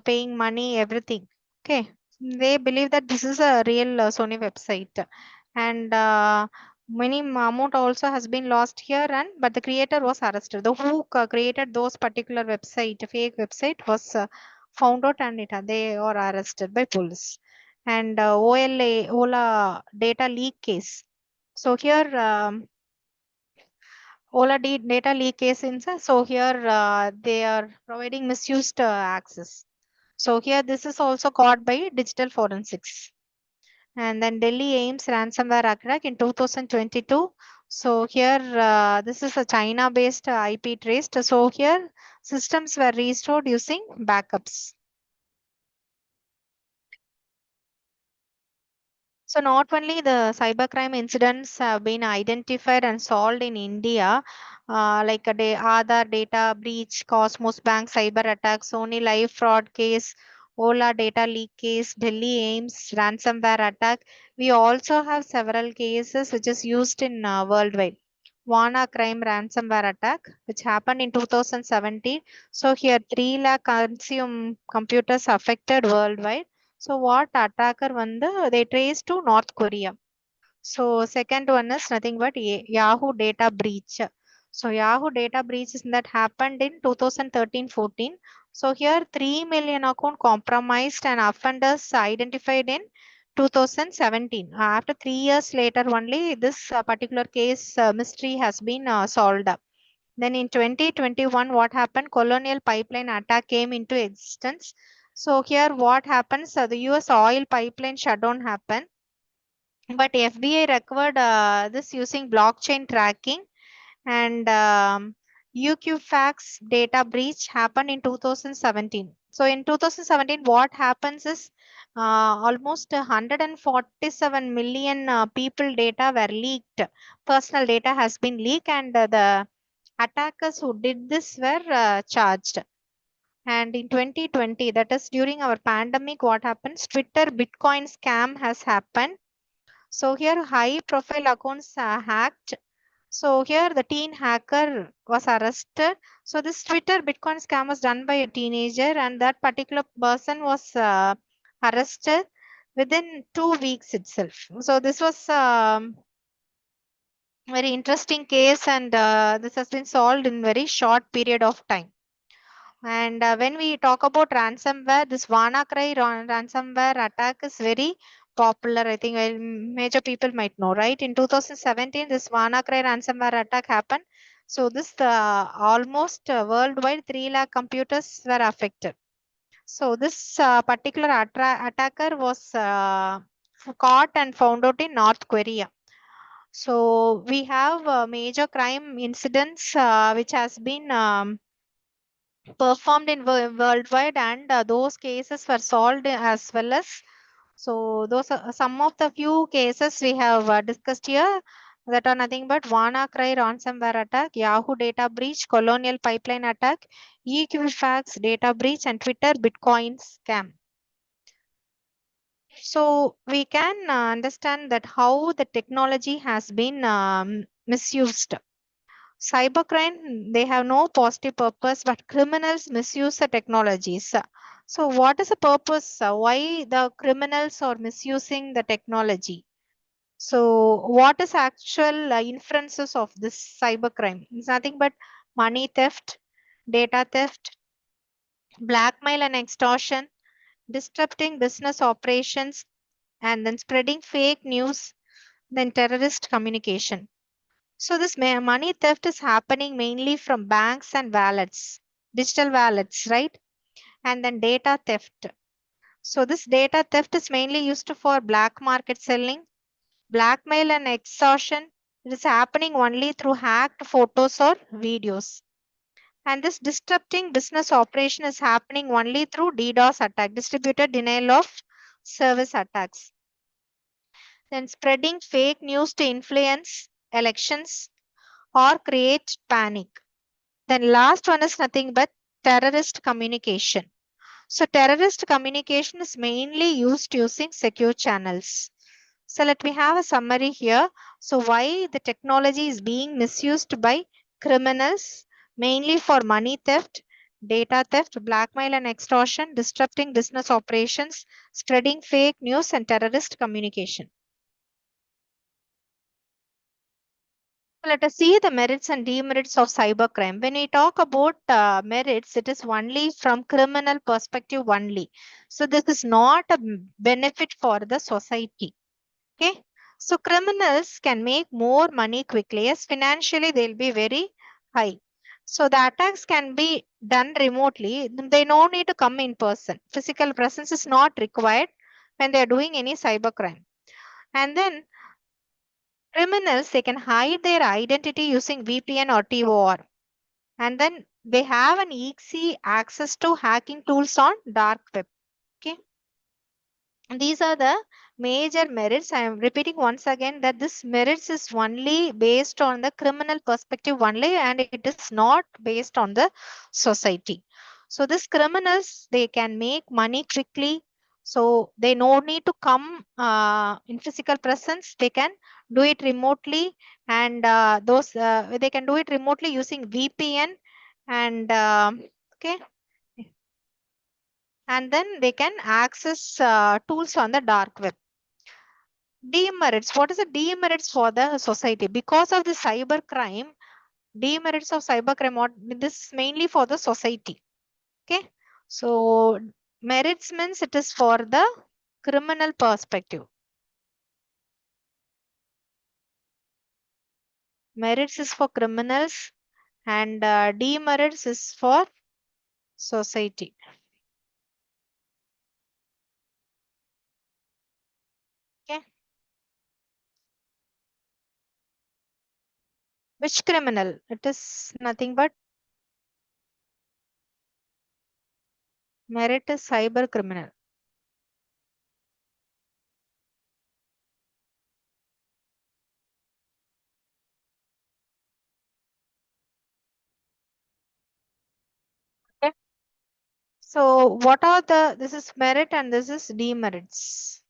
A: paying money, everything. Okay, they believe that this is a real Sony website, and many amount also has been lost here. And but the creator was arrested. The who created those particular website, fake website, was found out, and they are arrested by police. And Ola data leak case. So here. Data leak case in so here they are providing misused access. So here this is also caught by digital forensics. And then Delhi Ames ransomware attack in 2022. So here this is a China based IP traced. So here systems were restored using backups. So not only the cybercrime incidents have been identified and solved in India, like Aadhaar data breach, Cosmos Bank cyber attack, Sony Live fraud case, Ola data leak case, Delhi Ames ransomware attack. We also have several cases which is used in worldwide. Crime ransomware attack, which happened in 2017. So here 3 lakh consume computers affected worldwide. So what attacker they trace to North Korea. So second one is nothing but Yahoo data breach. So Yahoo data breach is that happened in 2013-14. So here 3 million account compromised and offenders identified in 2017. After 3 years later only this particular case mystery has been solved. Then in 2021, what happened? Colonial pipeline attack came into existence. So here what happens? The US oil pipeline shutdown happened, but FBI recovered this using blockchain tracking, and UQFAX data breach happened in 2017. So in 2017, what happens is almost 147 million people data were leaked. Personal data has been leaked, and the attackers who did this were charged. And in 2020, that is during our pandemic, what happens? Twitter Bitcoin scam has happened. So here high profile accounts hacked. So here the teen hacker was arrested. So this Twitter Bitcoin scam was done by a teenager, and that particular person was arrested within 2 weeks itself. So this was very interesting case, and this has been solved in very short period of time. And when we talk about ransomware, this WannaCry ransomware attack is very popular. I think major people might know, right? In 2017, this WannaCry ransomware attack happened. So this almost worldwide 3 lakh computers were affected. So this particular attacker was caught and found out in North Korea. So we have major crime incidents which has been performed in worldwide, and those cases were solved as well as. So those are some of the few cases we have discussed here, that are nothing but WannaCry ransomware attack, Yahoo data breach, Colonial pipeline attack, Equifax data breach, and Twitter Bitcoin scam. So we can understand that how the technology has been misused. Cybercrime, they have no positive purpose, but criminals misuse the technologies. So what is the purpose? Why the criminals are misusing the technology? So what is actual inferences of this cybercrime? It's nothing but money theft, data theft, blackmail and extortion, disrupting business operations, and then spreading fake news, then terrorist communication. So this money theft is happening mainly from banks and wallets, digital wallets, right? And then data theft. So this data theft is mainly used for black market selling, blackmail and extortion. It is happening only through hacked photos or videos. And this disrupting business operation is happening only through DDoS attack, distributed denial of service attacks. Then spreading fake news to influence elections or create panic. Then last one is nothing but terrorist communication. So terrorist communication is mainly used using secure channels. So let me have a summary here. So why the technology is being misused by criminals, mainly for money theft, data theft, blackmail and extortion, disrupting business operations, spreading fake news and terrorist communication. Let us see the merits and demerits of cybercrime. When we talk about merits, it is only from criminal perspective only. So this is not a benefit for the society. Okay. So criminals can make more money quickly as financially they'll be very high. So the attacks can be done remotely. They no need to come in person. Physical presence is not required when they are doing any cybercrime. And then criminals, they can hide their identity using VPN or TOR. And then they have an easy access to hacking tools on dark web. Okay. And these are the major merits. I am repeating once again that this merits is only based on the criminal perspective only, and it is not based on the society. So these criminals, they can make money quickly. So they no need to come in physical presence. They can do it remotely, and those they can do it remotely using VPN, and okay, and then they can access tools on the dark web. Demerits. What is the demerits for the society? Because of the cyber crime, demerits of cybercrime, what this is mainly for the society. Okay. So merits means it is for the criminal perspective. Merits is for criminals and demerits is for society. Okay. Which criminal? It is nothing but merit is cyber criminal. Okay. So what are this is merit and this is demerits.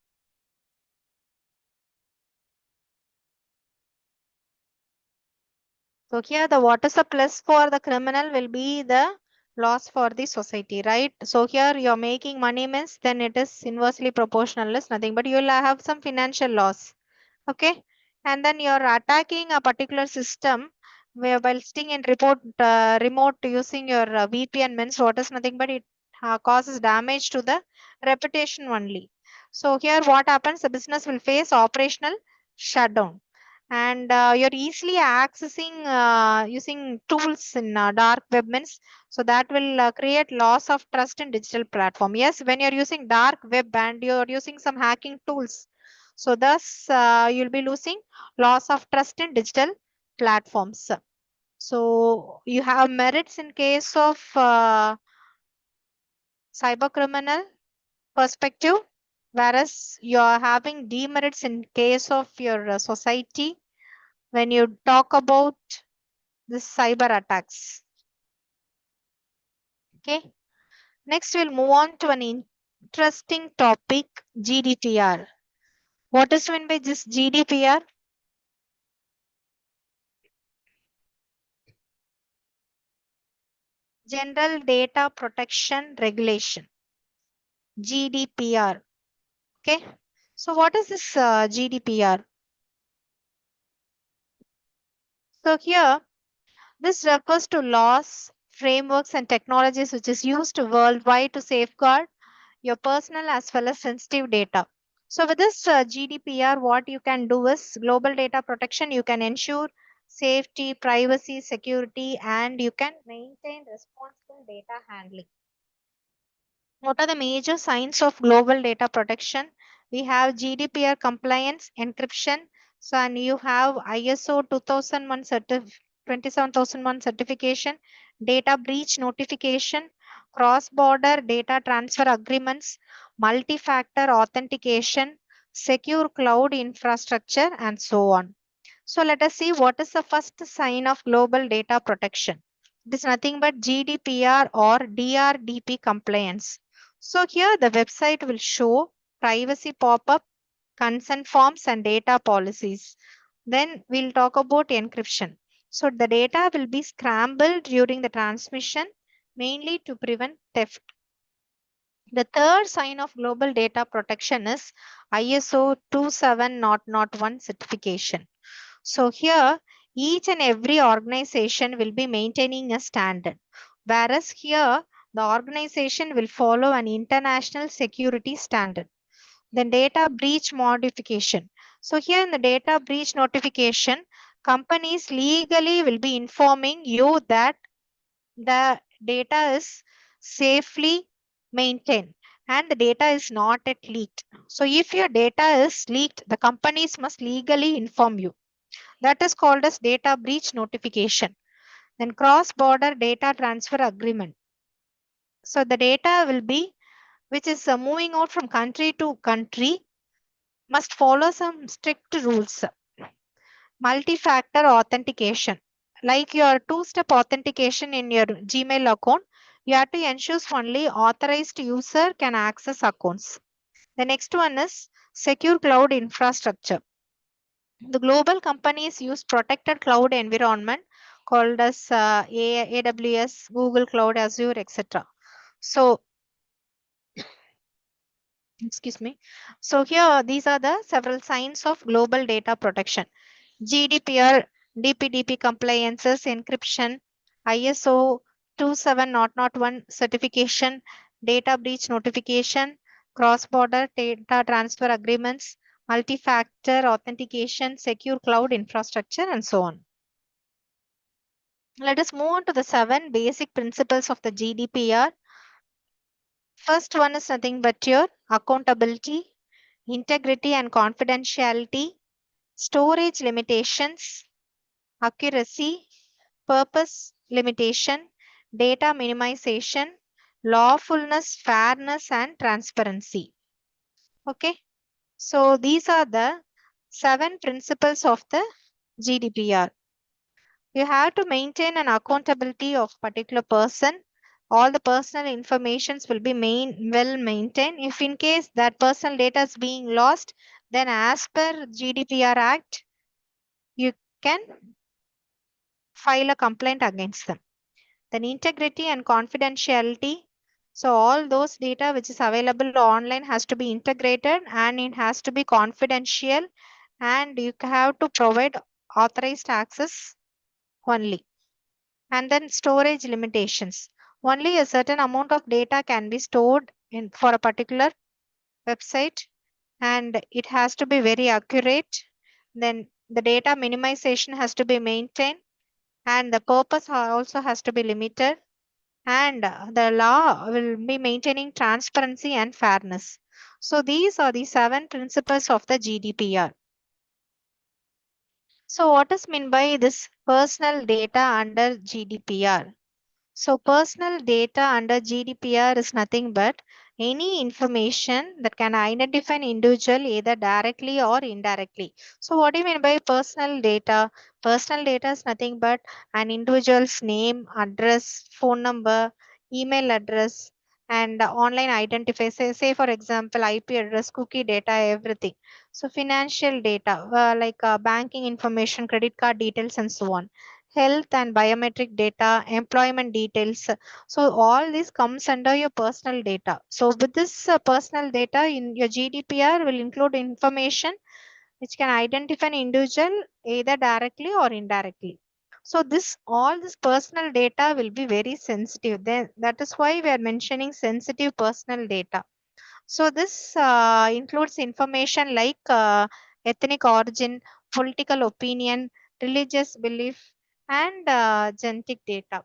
A: So here the what is the plus for the criminal will be the loss for the society, right? So here you're making money means then it is inversely proportional is nothing, but you will have some financial loss. Okay. And then you're attacking a particular system where while sitting in remote using your VPN means what is nothing but it causes damage to the reputation only. So here what happens, the business will face operational shutdown, and you're easily accessing using tools in dark web means, so that will create loss of trust in digital platform. Yes, when you're using dark web and you're using some hacking tools, so thus you'll be losing loss of trust in digital platforms. So you have merits in case of cyber criminal perspective, whereas you're having demerits in case of your society when you talk about the cyber attacks. Okay. Next, we'll move on to an interesting topic, GDPR. What is meant by this GDPR? General Data Protection Regulation. GDPR. Okay. So what is this GDPR? So here, this refers to laws, frameworks, and technologies which is used worldwide to safeguard your personal as well as sensitive data. So with this GDPR, what you can do is global data protection. You can ensure safety, privacy, security, and you can maintain responsible data handling. What are the major signs of global data protection? We have GDPR compliance, encryption. So, and you have ISO 2001 27001 certification, data breach notification, cross-border data transfer agreements, multi-factor authentication, secure cloud infrastructure, and so on. So let us see what is the first sign of global data protection. It is nothing but GDPR or DRDP compliance. So here the website will show privacy pop-up, consent forms and data policies. Then we'll talk about encryption. So the data will be scrambled during the transmission, mainly to prevent theft. The third sign of global data protection is ISO 27001 certification. So here, each and every organization will be maintaining a standard, whereas here, the organization will follow an international security standard. Then data breach modification. So here in the data breach notification, companies legally will be informing you that the data is safely maintained and the data is not yet leaked. So if your data is leaked, the companies must legally inform you. That is called as data breach notification. Then cross-border data transfer agreement. So the data will be, which is moving out from country to country, must follow some strict rules. Multi-factor authentication. Like your two-step authentication in your Gmail account, you have to ensure only authorized user can access accounts. The next one is secure cloud infrastructure. The global companies use protected cloud environment called as AWS, Google Cloud, Azure, etc. So, excuse me. So here, these are the several signs of global data protection. GDPR, DPDP compliances, encryption, ISO 27001 certification, data breach notification, cross-border data transfer agreements, multi-factor authentication, secure cloud infrastructure, and so on. Let us move on to the 7 basic principles of the GDPR. First one is nothing but your accountability, integrity and confidentiality, storage limitations, accuracy, purpose limitation, data minimization, lawfulness, fairness, and transparency. Okay, so these are the 7 principles of the GDPR. You have to maintain an accountability of particular person. All the personal informations will be well maintained. If in case that personal data is being lost, then as per GDPR Act, you can file a complaint against them. Then integrity and confidentiality. So all those data which is available online has to be integrated and it has to be confidential and you have to provide authorized access only. And then storage limitations. Only a certain amount of data can be stored in for a particular website and it has to be very accurate. Then the data minimization has to be maintained and the purpose also has to be limited and the law will be maintaining transparency and fairness. So these are the 7 principles of the GDPR. So what is meant by this personal data under GDPR? So personal data under GDPR is nothing but any information that can identify an individual either directly or indirectly. So what do you mean by personal data? Personal data is nothing but an individual's name, address, phone number, email address, and online identifier. Say for example, IP address, cookie data, everything. So financial data, like banking information, credit card details, and so on, health and biometric data, employment details. So all this comes under your personal data. So with this personal data in your GDPR will include information which can identify an individual either directly or indirectly. So this all this personal data will be very sensitive. Then that is why we are mentioning sensitive personal data. So this includes information like ethnic origin, political opinion, religious belief, and genetic data.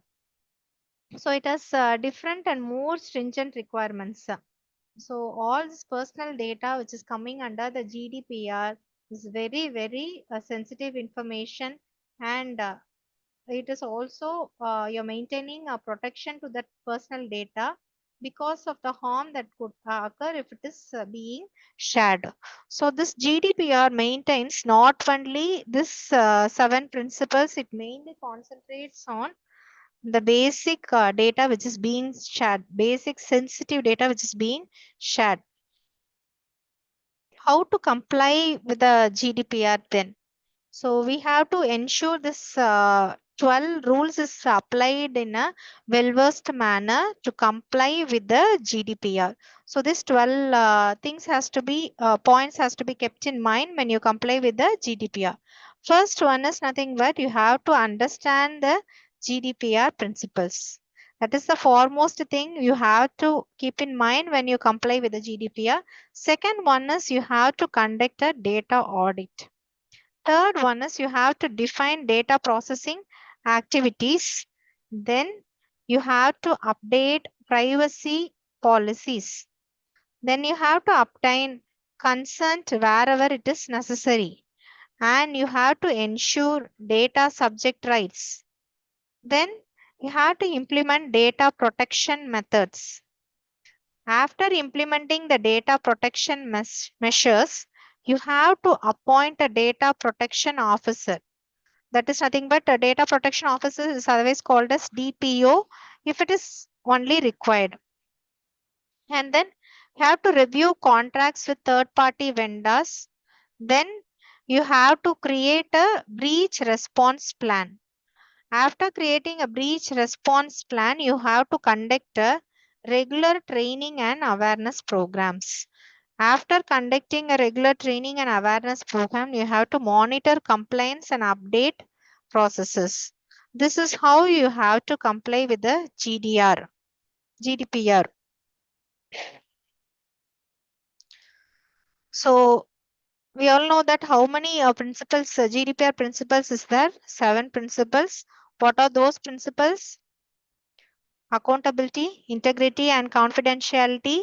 A: So it has different and more stringent requirements. So all this personal data which is coming under the GDPR is very, very sensitive information and it is also you're maintaining a protection to that personal data because of the harm that could occur if it is being shared. So this GDPR maintains not only this 7 principles, it mainly concentrates on the basic data which is being shared, basic sensitive data which is being shared. How to comply with the GDPR then? So we have to ensure this 12 rules is applied in a well-versed manner to comply with the GDPR. So this 12 things has to be points has to be kept in mind when you comply with the GDPR. First one is nothing but you have to understand the GDPR principles. That is the foremost thing you have to keep in mind when you comply with the GDPR. Second one is you have to conduct a data audit. Third one is you have to define data processing activities. Then you have to update privacy policies. Then you have to obtain consent wherever it is necessary. And you have to ensure data subject rights. Then you have to implement data protection methods. After implementing the data protection measures, you have to appoint a data protection officer. That is nothing but a data protection officer is otherwise called as DPO if it is only required. And then you have to review contracts with third party vendors. Then you have to create a breach response plan. After creating a breach response plan, you have to conduct a regular training and awareness programs. After conducting a regular training and awareness program, you have to monitor compliance and update processes. This is how you have to comply with the GDPR. So we all know that how many principles, GDPR principles is there? 7 principles. What are those principles? Accountability, integrity and confidentiality,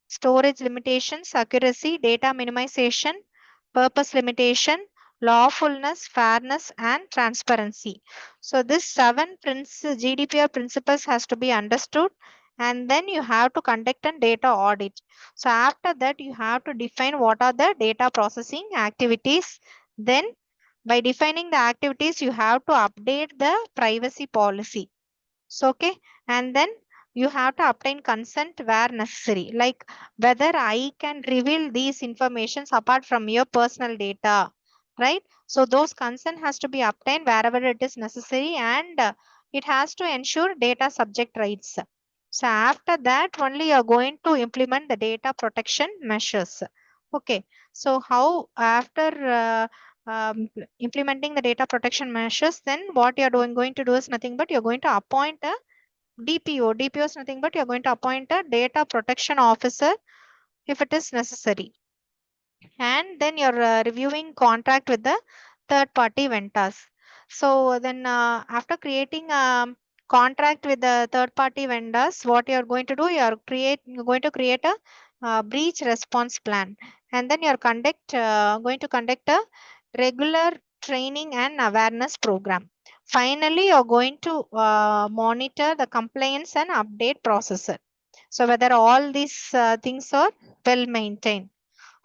A: storage limitations, accuracy, data minimization, purpose limitation, lawfulness, fairness, and transparency. So this 7 GDPR principles has to be understood, and then you have to conduct a data audit. So after that, you have to define what are the data processing activities. Then by defining the activities, you have to update the privacy policy. So, okay, and then you have to obtain consent where necessary, like whether I can reveal these informations apart from your personal data, right? So those consent has to be obtained wherever it is necessary, and it has to ensure data subject rights. So after that, only you are going to implement the data protection measures. Okay, so how after implementing the data protection measures, then what you're going to do is nothing but you're going to appoint a DPO. DPO is nothing but you're going to appoint a data protection officer if it is necessary. And then you're reviewing contract with the third party vendors. So then after creating a contract with the third party vendors, what you're going to do, you're going to create a breach response plan, and then you're going to conduct a regular training and awareness program. Finally, you're going to monitor the compliance and update processor. So whether all these things are well maintained.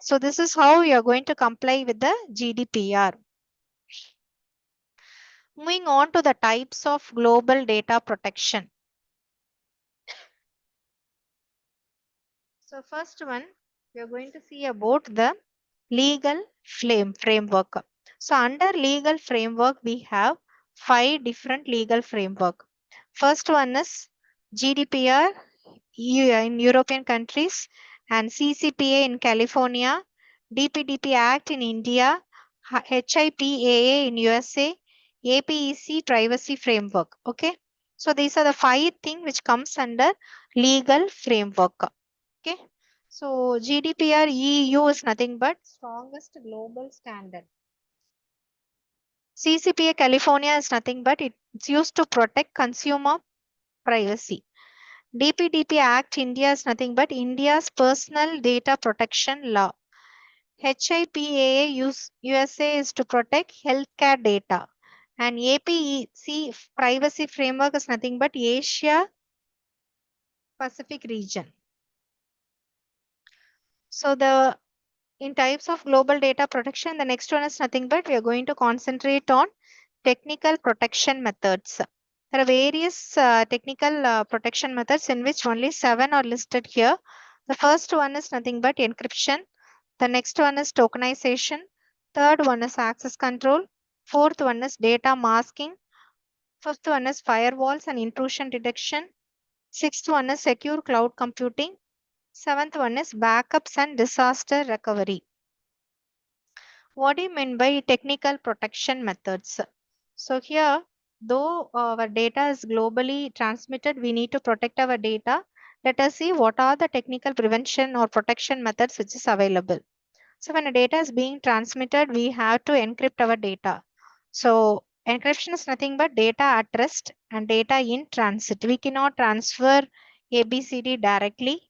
A: So this is how you are going to comply with the GDPR. Moving on to the types of global data protection. So first one, we are going to see about the legal framework. So under legal framework, we have 5 different legal framework. First one is GDPR in European countries, and CCPA in California, DPDP Act in India, HIPAA in USA, APEC privacy framework. Okay. So these are the 5 things which comes under legal framework. Okay. So GDPR EU is nothing but strongest global standard. CCPA California is nothing but it's used to protect consumer privacy. DPDP Act India is nothing but India's personal data protection law. HIPAA USA is to protect healthcare data. And APEC privacy framework is nothing but Asia Pacific region. So the in types of global data protection, the next one is nothing but we are going to concentrate on technical protection methods. There are various technical protection methods in which only 7 are listed here. The first one is nothing but encryption. The next one is tokenization. Third one is access control. Fourth one is data masking. Fifth one is firewalls and intrusion detection. Sixth one is secure cloud computing. Seventh one is backups and disaster recovery. What do you mean by technical protection methods? So here, though our data is globally transmitted, we need to protect our data. Let us see what are the technical prevention or protection methods which is available. So when a data is being transmitted, we have to encrypt our data. So encryption is nothing but data at rest and data in transit. We cannot transfer ABCD directly.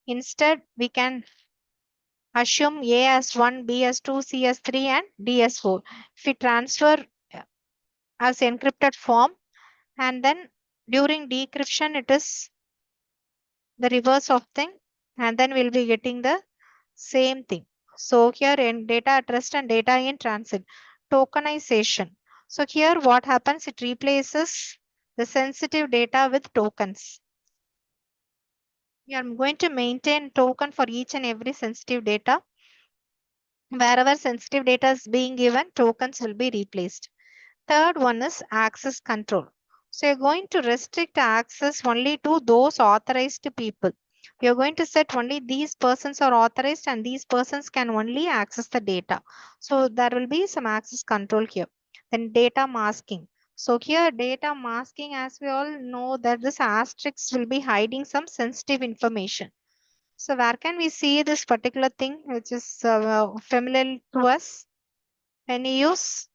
A: Instead, we can assume A as 1, B as 2, C as 3, and D as 4. If we transfer as encrypted form, and then during decryption, it is the reverse of thing, and then we'll be getting the same thing. So here in data at rest and data in transit. Tokenization. So here what happens, it replaces the sensitive data with tokens. We are going to maintain token for each and every sensitive data. Wherever sensitive data is being given, tokens will be replaced. Third one is access control. So you're going to restrict access only to those authorized people. You're going to set only these persons are authorized and these persons can only access the data. So there will be some access control here. Then data masking. So here data masking, as we all know that this asterisk will be hiding some sensitive information. So where can we see this particular thing which is familiar to us? Any use?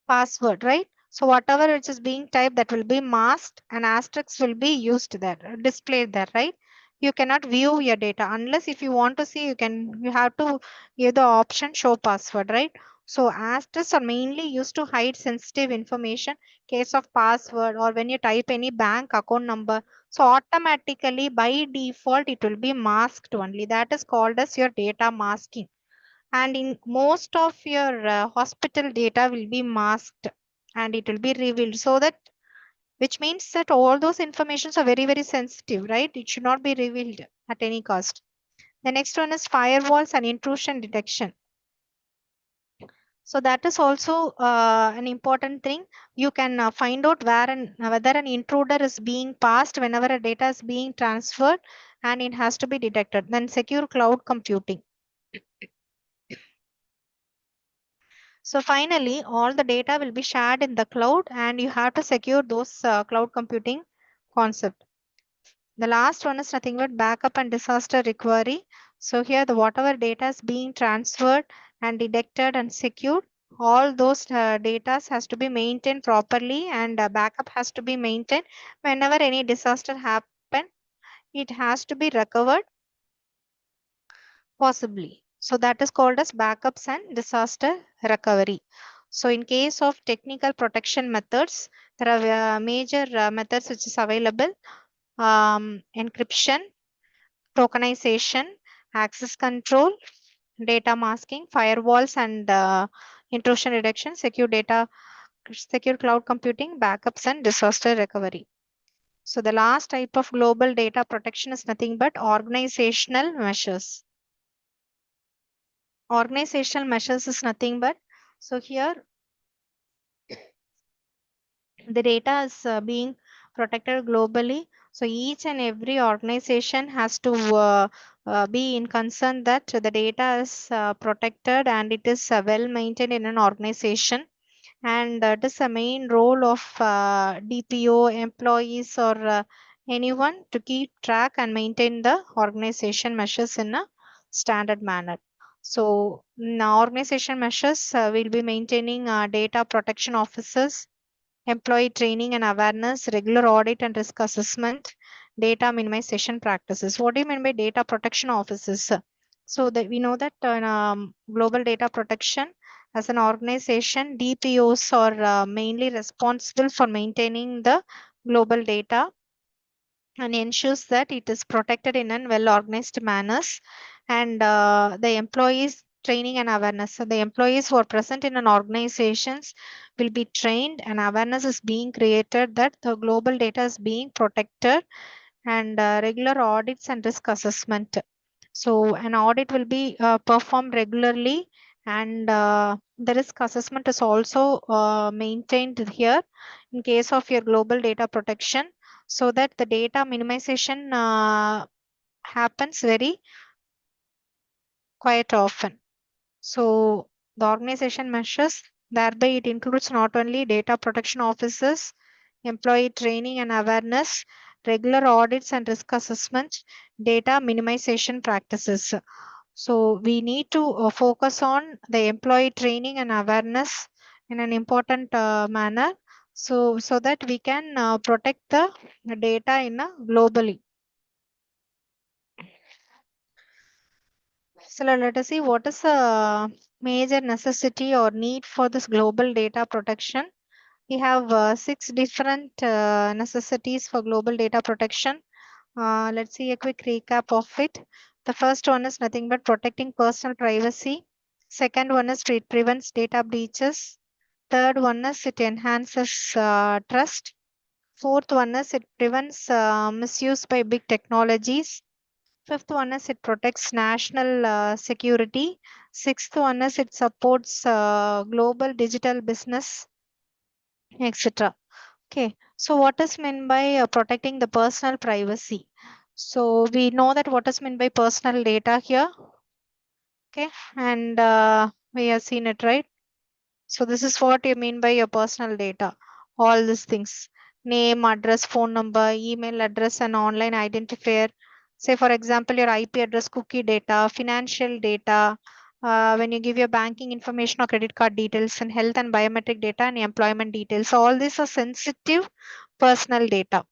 A: Password, right? So whatever which is being typed, that will be masked and asterisks will be used there, displayed there, right? You cannot view your data unless if you want to see, you have to give the option show password, right? So asterisks are mainly used to hide sensitive information, case of password or when you type any bank account number. So automatically by default, it will be masked only. That is called as your data masking, and in most of your hospital data will be masked and it will be revealed, so that which means that all those informations are very sensitive, right? It should not be revealed at any cost. The next one is firewalls and intrusion detection. So that is also an important thing. You can find out whether an intruder is being passed whenever a data is being transferred, and it has to be detected. Then secure cloud computing. So finally, all the data will be shared in the cloud and you have to secure those cloud computing concept. The last one is nothing but backup and disaster recovery. So here the whatever data is being transferred and detected and secured, all those data has to be maintained properly and backup has to be maintained. Whenever any disaster happen, it has to be recovered possibly. So that is called as backups and disaster recovery. So in case of technical protection methods, there are major methods which is available. Encryption, tokenization, access control, data masking, firewalls and intrusion reduction, secure cloud computing, backups and disaster recovery. So the last type of global data protection is nothing but organizational measures. Organizational measures is nothing but, so here the data is being protected globally. So each and every organization has to be in concern that the data is protected and it is well maintained in an organization. And that is the main role of DPO employees or anyone to keep track and maintain the organization measures in a standard manner. So now organization measures will be maintaining data protection officers, employee training and awareness, regular audit and risk assessment, data minimization practices. What do you mean by data protection officers? So that we know that global data protection as an organization, DPOs are mainly responsible for maintaining the global data and ensures that it is protected in a well organized manners, and the employees training and awareness. So the employees who are present in an organizations will be trained, and awareness is being created that the global data is being protected, and regular audits and risk assessment. So an audit will be performed regularly, and the risk assessment is also maintained here in case of your global data protection, so that the data minimization happens very quite often. So the organization measures, thereby it includes not only data protection officers, employee training and awareness, regular audits and risk assessment, data minimization practices. So we need to focus on the employee training and awareness in an important manner, so that we can protect the data in a globally. So let us see what is a major necessity or need for this global data protection. We have six different necessities for global data protection. Let's see a quick recap of it. The first one is nothing but protecting personal privacy. Second one is it prevents data breaches. Third one is it enhances trust. Fourth one is it prevents misuse by big technologies. Fifth one is it protects national security. Sixth one is it supports global digital business, etc. Okay, so what is meant by protecting the personal privacy? So we know that what is meant by personal data here. Okay, and we have seen it, right? So this is what you mean by your personal data. All these things: name, address, phone number, email address, and online identifier. Say for example, your IP address, cookie data, financial data. When you give your banking information or credit card details, and health and biometric data, and employment details. So all these are sensitive personal data.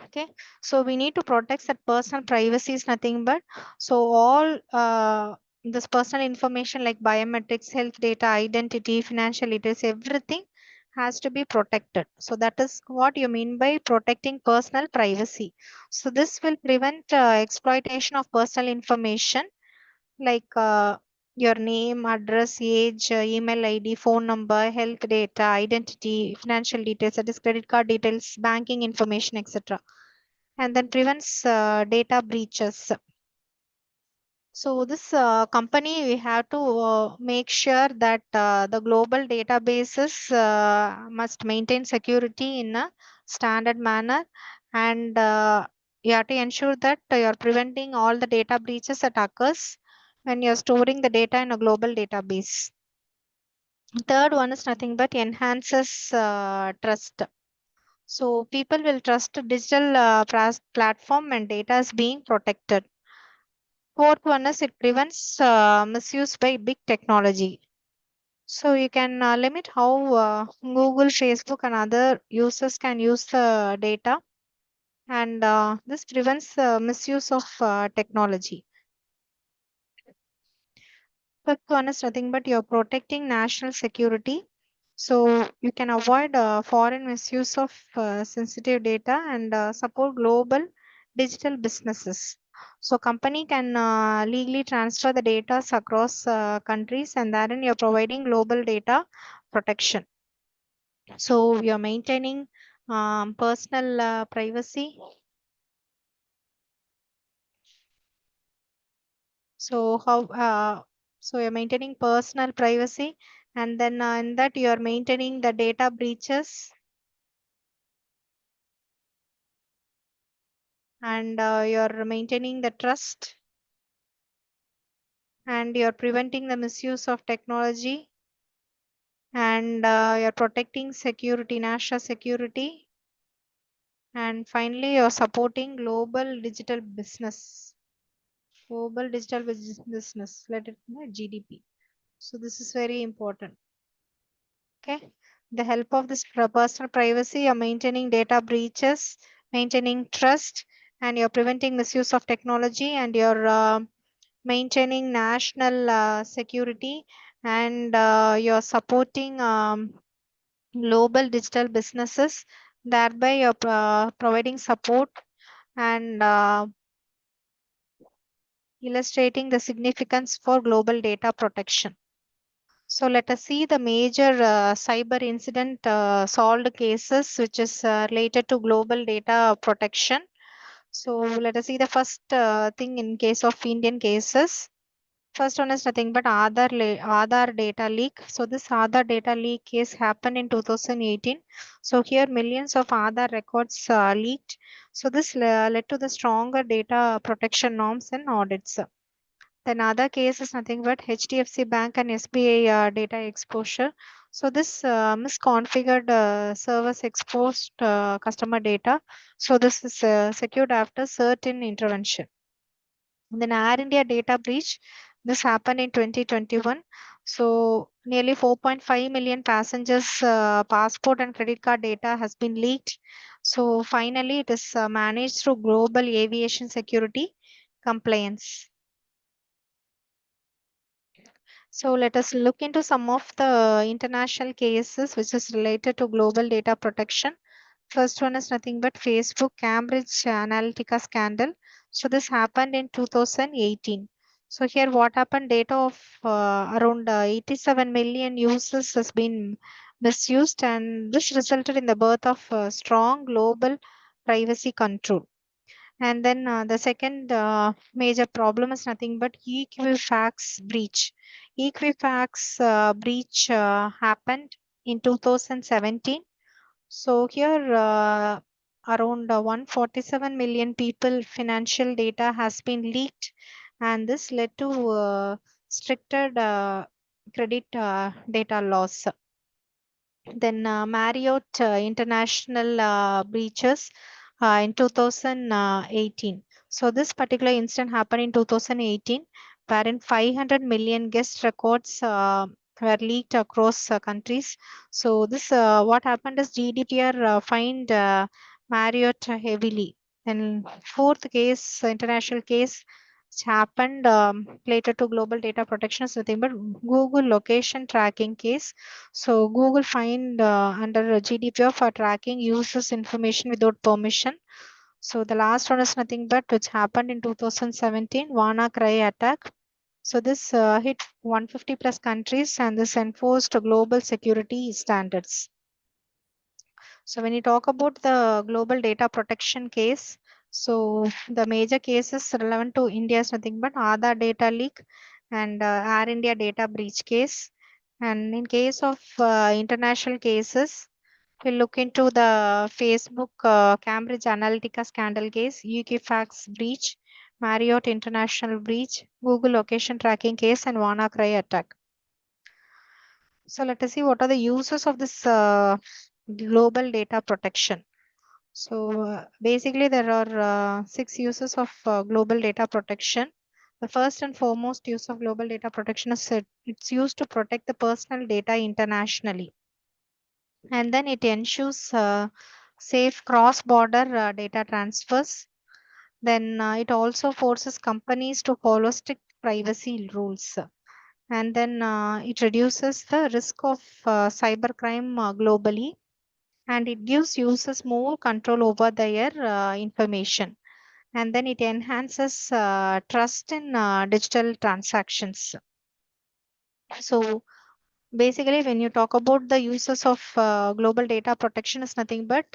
A: Okay, so we need to protect that personal privacy is nothing but, so all this personal information like biometrics, health data, identity, financial details, everything has to be protected. So that is what you mean by protecting personal privacy. So this will prevent exploitation of personal information like your name, address, age, email ID, phone number, health data, identity, financial details, that is credit card details, banking information, etc. And then prevents data breaches. So this company, we have to make sure that the global databases must maintain security in a standard manner, and you have to ensure that you're preventing all the data breaches that occurs when you're storing the data in a global database. Third one is nothing but enhances trust. So people will trust a digital platform and data is being protected. Fourth one is it prevents misuse by big technology. So you can limit how Google, Facebook, and other users can use the data, and this prevents misuse of technology. Fifth one is nothing but you're protecting national security. So you can avoid foreign misuse of sensitive data and support global digital businesses. So company can legally transfer the data across countries, and therein you're providing global data protection. So you're maintaining personal privacy. So so you're maintaining personal privacy, and then in that you are maintaining the data breaches, and you're maintaining the trust, and you're preventing the misuse of technology, and you're protecting security, national security, and finally you're supporting global digital business. Global digital business, let it be GDP. So this is very important. Okay, the help of this personal privacy, you're maintaining data breaches, maintaining trust, and you're preventing misuse of technology, and you're maintaining national security, and you're supporting global digital businesses, thereby you're providing support, and illustrating the significance for global data protection. So let us see the major cyber incident solved cases which is related to global data protection. So let us see the first thing in case of Indian cases. First one is nothing but Aadhaar data leak. So this Aadhaar data leak case happened in 2018. So here millions of Aadhaar records leaked. So this led to the stronger data protection norms and audits. Then other case is nothing but HDFC Bank and SBI data exposure. So this misconfigured servers exposed customer data. So this is secured after certain intervention. And then Air India data breach. This happened in 2021. So nearly 4.5 million passengers' passport and credit card data has been leaked. So finally, it is managed through global aviation security compliance. So let us look into some of the international cases which is related to global data protection. First one is nothing but Facebook Cambridge Analytica scandal. So this happened in 2018. So here what happened, data of around 87 million users has been misused, and this resulted in the birth of strong global privacy control. And then the second major problem is nothing but Equifax breach. Equifax breach happened in 2017. So here around 147 million people financial data has been leaked, and this led to stricter credit data laws. Then Marriott International breaches in 2018. So this particular incident happened in 2018, wherein 500 million guest records were leaked across countries. So this what happened is GDPR fined Marriott heavily. Then fourth case, international case, which happened related to global data protection is nothing but Google location tracking case. So Google fined under GDPR for tracking users' information without permission. So the last one is nothing but which happened in 2017, WannaCry attack. So this hit 150 plus countries, and this enforced global security standards. So when you talk about the global data protection case, so the major cases relevant to India is nothing but Aadhaar data leak and Air India data breach case. And in case of international cases, we'll look into the Facebook Cambridge Analytica scandal case, Equifax breach, Marriott International breach, Google location tracking case, and WannaCry attack. So let us see what are the uses of this global data protection. So basically, there are 6 uses of global data protection. The first and foremost use of global data protection is it's used to protect the personal data internationally, and then it ensures safe cross-border data transfers. Then it also forces companies to follow strict privacy rules, and then it reduces the risk of cybercrime globally, and it gives users more control over their information, and then it enhances trust in digital transactions. So basically, when you talk about the uses of global data protection is nothing but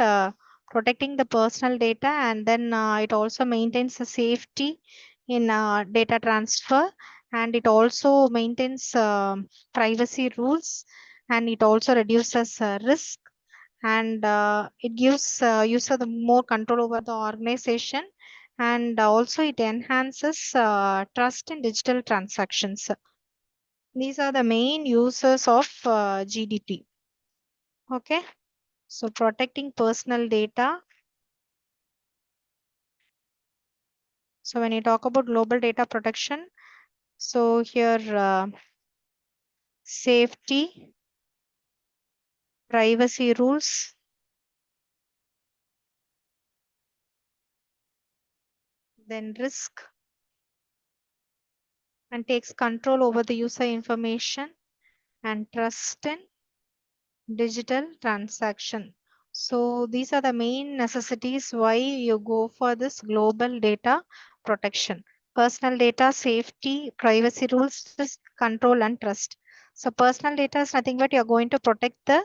A: protecting the personal data, and then it also maintains the safety in data transfer, and it also maintains privacy rules, and it also reduces risk, and it gives user the more control over the organization, and also it enhances trust in digital transactions. These are the main uses of GDP. Okay, so protecting personal data. So when you talk about global data protection, so here safety, privacy rules, then risk, and takes control over the user information, and trust in digital transaction. So these are the main necessities why you go for this global data protection. Personal data safety, privacy rules, control and trust. So personal data is nothing but you're going to protect the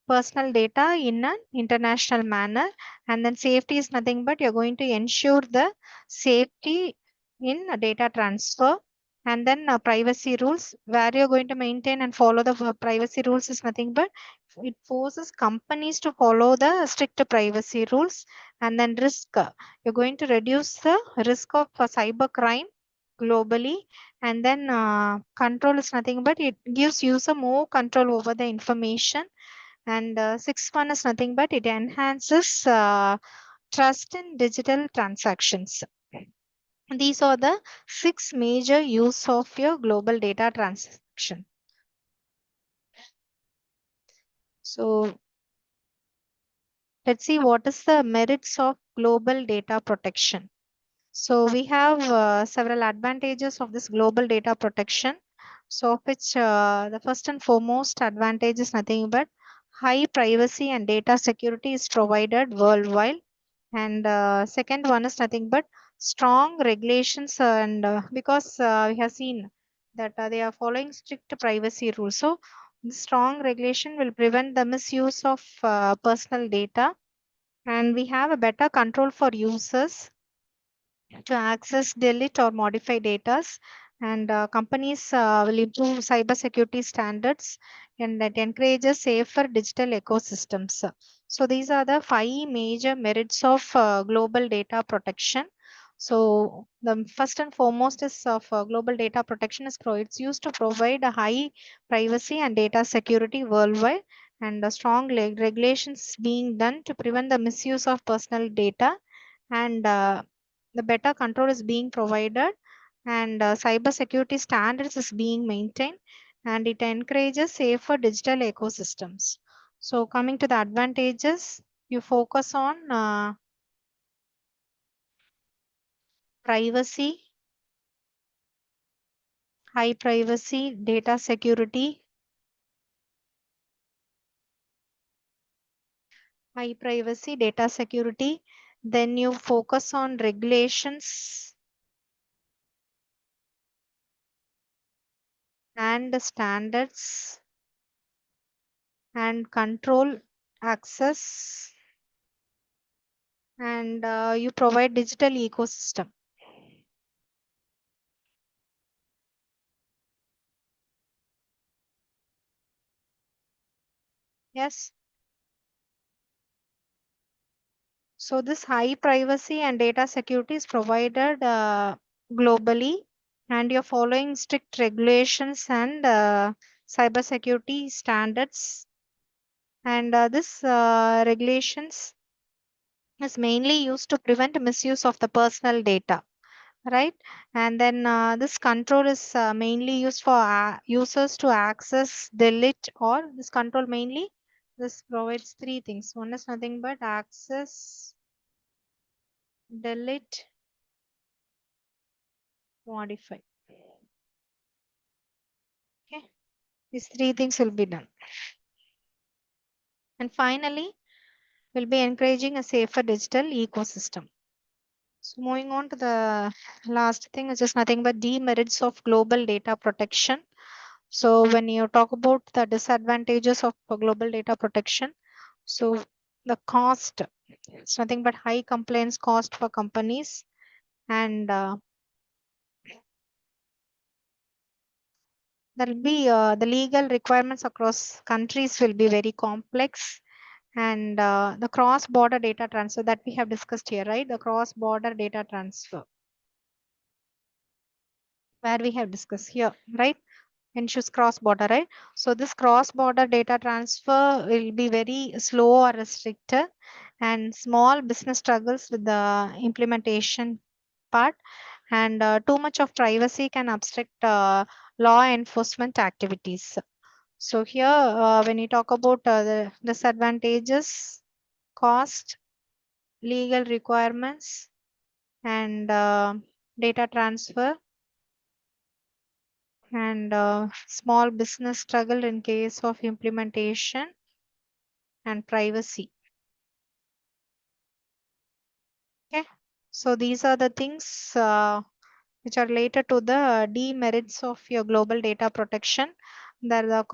A: personal data in an international manner, and then safety is nothing but you're going to ensure the safety in a data transfer. And then privacy rules, where you're going to maintain and follow the privacy rules is nothing but it forces companies to follow the strict privacy rules. And then risk, you're going to reduce the risk of cyber crime globally. And then control is nothing but it gives user more control over the information. And sixth one is nothing but it enhances trust in digital transactions. These are the six major use of your global data transaction. So let's see what is the merits of global data protection. So we have several advantages of this global data protection. So of which the first and foremost advantage is nothing but high privacy and data security is provided worldwide. And second one is nothing but strong regulations, and because we have seen that they are following strict privacy rules. So the strong regulation will prevent the misuse of personal data, and we have a better control for users to access, delete, or modify data. And companies will improve cybersecurity standards, and that encourages safer digital ecosystems. So these are the five major merits of global data protection. So the first and foremost is of global data protection is it's used to provide a high privacy and data security worldwide, and strong regulations being done to prevent the misuse of personal data. And the better control is being provided, and cyber security standards is being maintained, and it encourages safer digital ecosystems. So coming to the advantages, you focus on privacy, high privacy, data security, then you focus on regulations and standards and control access, and you provide digital ecosystem. Yes. So this high privacy and data security is provided globally, and you're following strict regulations and cybersecurity standards. And this regulations is mainly used to prevent misuse of the personal data, right? And then this control is mainly used for users to access, delete, or this control mainly this provides three things. One is nothing but access, delete, modify. Okay, these three things will be done. And finally, we'll be encouraging a safer digital ecosystem. So moving on to the last thing, which is nothing but demerits of global data protection. So when you talk about the disadvantages of global data protection, so the cost, it's nothing but high compliance cost for companies, and there will be the legal requirements across countries will be very complex. And the cross border data transfer that we have discussed here, right? The cross border data transfer where we have discussed here, right? Ensures cross border, right? So this cross border data transfer will be very slow or restricted, and small business struggles with the implementation part. And too much of privacy can obstruct law enforcement activities. So here, when you talk about the disadvantages, cost, legal requirements, and data transfer, and small business struggle in case of implementation, and privacy. Okay, so these are the things which are related to the demerits of your global data protection. The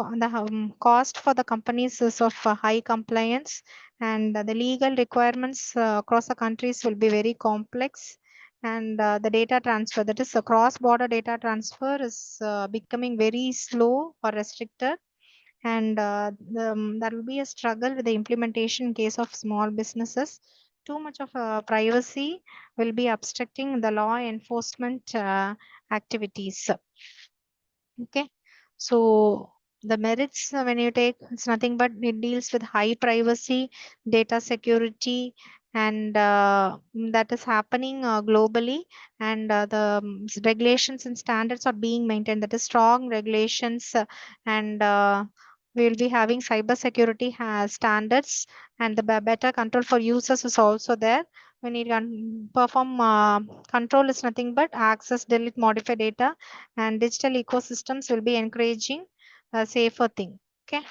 A: cost for the companies is of high compliance, and the legal requirements across the countries will be very complex. And the data transfer, that is, the cross-border data transfer, is becoming very slow or restricted, and there will be a struggle with the implementation in case of small businesses. Too much of privacy will be obstructing the law enforcement activities. Okay, so the merits, when you take, it's nothing but it deals with high privacy, data security, and that is happening globally. And regulations and standards are being maintained. That is strong regulations, and we will be having cyber security has standards, and the better control for users is also there. When you can perform control is nothing but access, delete, modify data, and digital ecosystems will be encouraging a safer thing. Okay,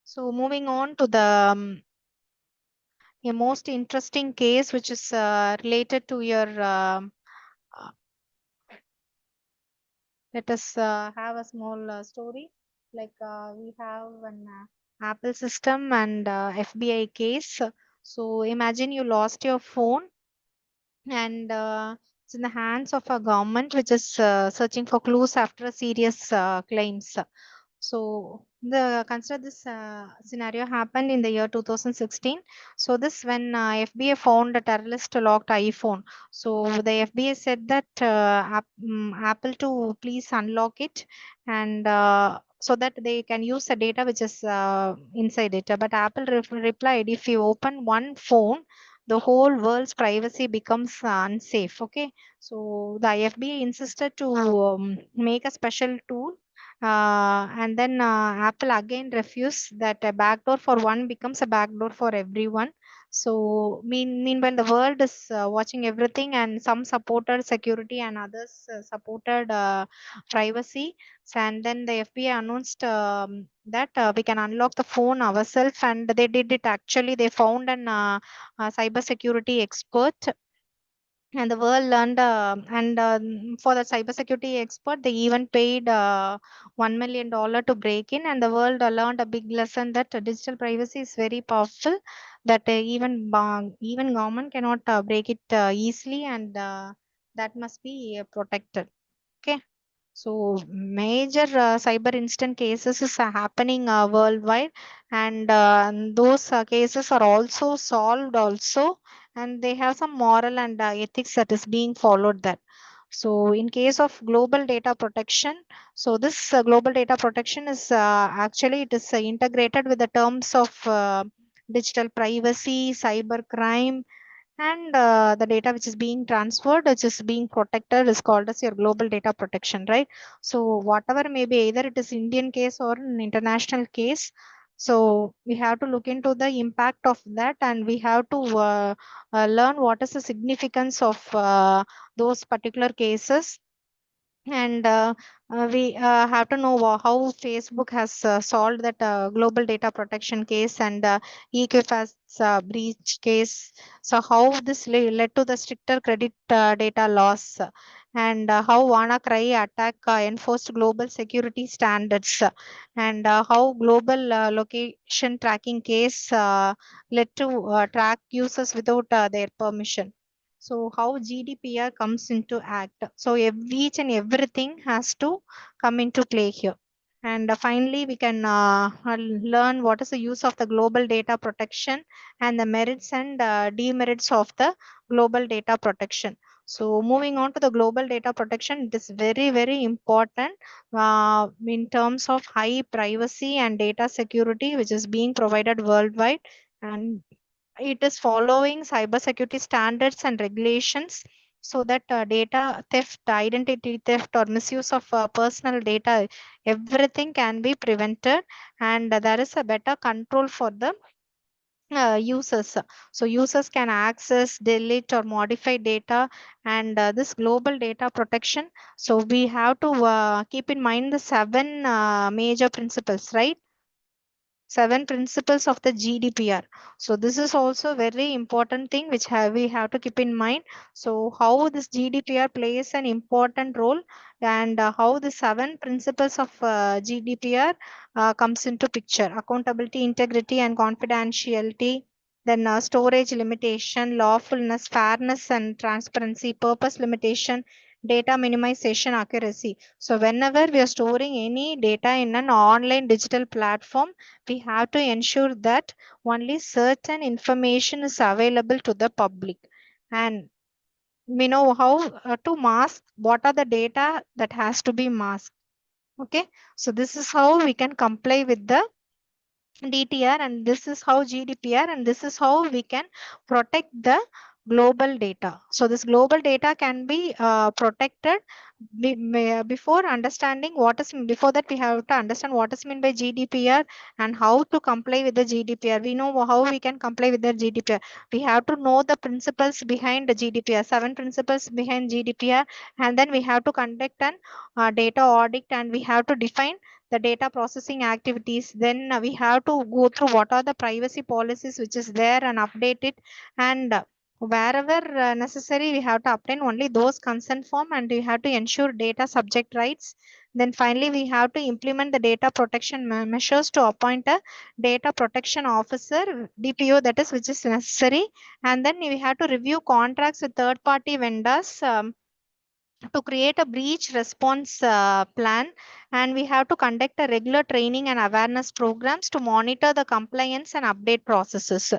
A: so moving on to the a most interesting case, which is related to your uh, let us have a small story. Like we have an Apple system and FBI case. So imagine you lost your phone, and it's in the hands of a government which is searching for clues after a serious claims. So the consider this scenario happened in the year 2016. So this when FBI found a terrorist locked iPhone. So the FBI said that Apple to please unlock it, and so that they can use the data which is inside it. But Apple replied, if you open one phone, the whole world's privacy becomes unsafe. Okay, so the FBI insisted to make a special tool, and then Apple again refused that a backdoor for one becomes a backdoor for everyone. So meanwhile the world is watching everything, and some supported security and others supported privacy. So, and then the FBI announced that we can unlock the phone ourselves, and they did it. Actually, they found an cyber security expert, and the world learned, and for the cybersecurity expert, they even paid $1 million to break in, and the world learned a big lesson that digital privacy is very powerful, that even government cannot break it easily, and that must be protected. Okay. So major cyber incident cases is happening worldwide, and those cases are also solved also, and they have some moral and ethics that is being followed there. So in case of global data protection, so this global data protection is actually it is integrated with the terms of digital privacy, cyber crime, and the data which is being transferred, which is being protected, is called as your global data protection, right? So whatever may be, either it is Indian case or an international case, so we have to look into the impact of that, and we have to learn what is the significance of those particular cases. And we have to know how Facebook has solved that global data protection case, and Equifax breach case. So how this led to the stricter credit data laws, and how WannaCry attack enforced global security standards, and how global location tracking case led to track users without their permission. So how GDPR comes into act. So each and everything has to come into play here. And finally, we can learn what is the use of the global data protection, and the merits and demerits of the global data protection. So moving on to the global data protection, it is very, very important in terms of high privacy and data security, which is being provided worldwide. And it is following cybersecurity standards and regulations, so that data theft, identity theft, or misuse of personal data, everything can be prevented, and there is a better control for the users. So users can access, delete, or modify data, and this global data protection. So we have to keep in mind the seven major principles, right? 7 principles of the GDPR. So this is also very important thing which we have to keep in mind. So how this GDPR plays an important role, and how the 7 principles of GDPR comes into picture: accountability, integrity, and confidentiality. Then storage limitation, lawfulness, fairness and transparency, purpose limitation, data minimization, accuracy. So whenever we are storing any data in an online digital platform, we have to ensure that only certain information is available to the public, and we know how to mask what are the data that has to be masked. Okay, so this is how we can comply with the DTR, and this is how GDPR, and this is how we can protect the global data. So this global data can be protected before understanding what is, before that we have to understand what is meant by GDPR and how to comply with the GDPR. We know how we can comply with the GDPR. We have to know the principles behind the GDPR, 7 principles behind GDPR, and then we have to conduct an data audit, and we have to define the data processing activities. Then we have to go through what are the privacy policies which is there and update it, and wherever necessary we have to obtain only those consent form, and we have to ensure data subject rights. Then finally we have to implement the data protection measures to appoint a data protection officer, DPO, that is which is necessary. And then we have to review contracts with third party vendors, to create a breach response plan, and we have to conduct a regular training and awareness programs to monitor the compliance and update processes.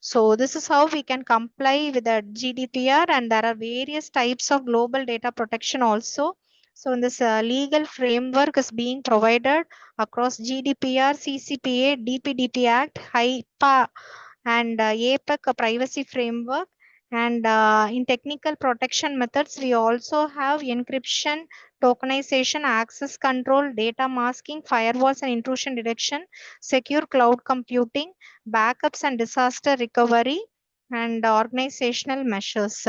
A: So this is how we can comply with the GDPR, and there are various types of global data protection also. So in this legal framework is being provided across GDPR, CCPA, DPDP Act, HIPAA, and APEC privacy framework. And in technical protection methods, we also have encryption, tokenization, access control, data masking, firewalls and intrusion detection, secure cloud computing, backups and disaster recovery, and organizational measures.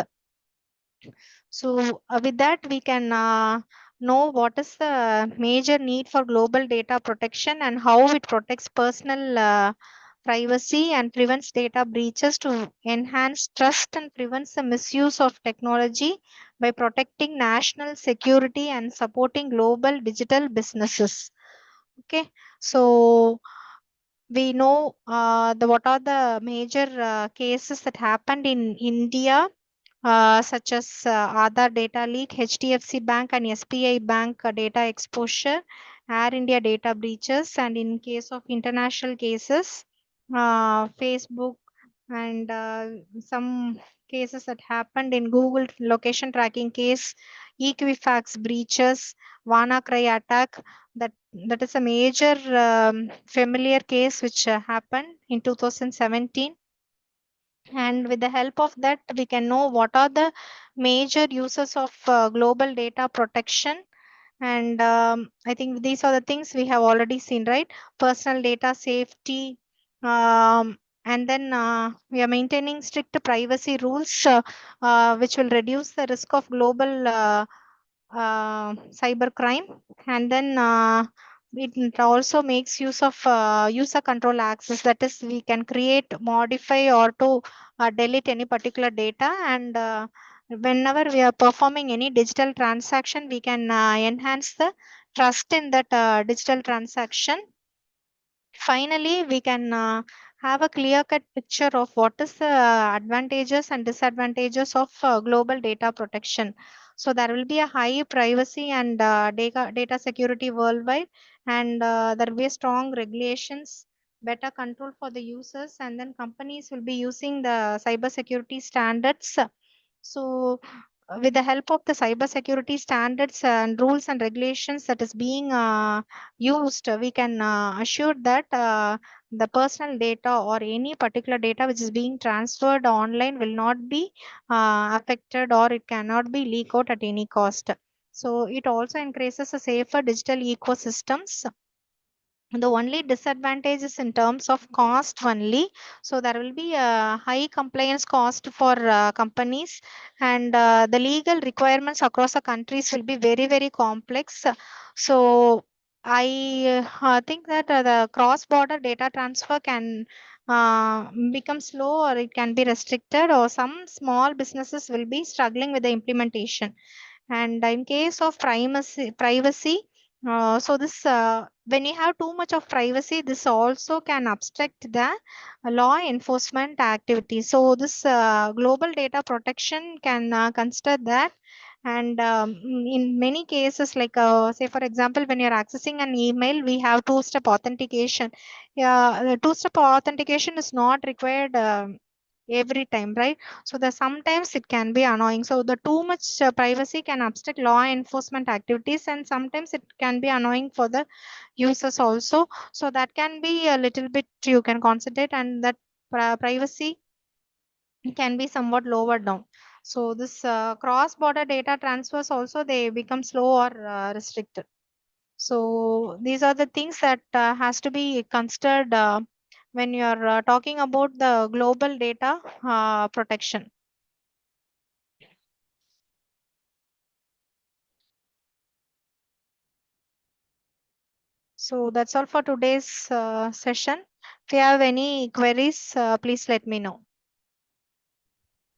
A: So with that, we can know what is the major need for global data protection and how it protects personal privacy and prevents data breaches to enhance trust and prevents the misuse of technology by protecting national security and supporting global digital businesses. Okay, so we know the what are the major cases that happened in India, such as Aadhaar data leak, HDFC Bank and SBI Bank data exposure, Air India data breaches, and in case of international cases, Facebook, and some cases that happened in Google location tracking case, Equifax breaches, WannaCry attack. That is a major familiar case which happened in 2017, and with the help of that we can know what are the major uses of global data protection. And I think these are the things we have already seen, right? Personal data safety, and then we are maintaining strict privacy rules, which will reduce the risk of global cybercrime. And then it also makes use of user control access, that is we can create, modify, or to delete any particular data. And whenever we are performing any digital transaction, we can enhance the trust in that digital transaction. Finally, we can have a clear-cut picture of what is the advantages and disadvantages of global data protection. So there will be a high privacy and data security worldwide, and there will be a strong regulations, better control for the users, and then companies will be using the cyber security standards. So with the help of the cyber security standards and rules and regulations that is being used, we can assure that the personal data or any particular data which is being transferred online will not be affected, or it cannot be leaked out at any cost. So it also increases a safer digital ecosystems. The only disadvantage is in terms of cost only. So there will be a high compliance cost for companies, and the legal requirements across the countries will be very, very complex. So I think that the cross-border data transfer can become slow or it can be restricted, or some small businesses will be struggling with the implementation. And in case of privacy, so this when you have too much of privacy, this also can obstruct the law enforcement activity. So this global data protection can consider that. And in many cases, like say for example, when you're accessing an email, we have two-step authentication. Yeah, the two-step authentication is not required every time, right? So the sometimes it can be annoying. So the too much privacy can obstruct law enforcement activities, and sometimes it can be annoying for the users also. So that can be a little bit you can concentrate, and that privacy can be somewhat lower down. So this cross-border data transfers also they become slow or restricted. So these are the things that has to be considered when you're talking about the global data protection. So that's all for today's session. If you have any queries, please let me know.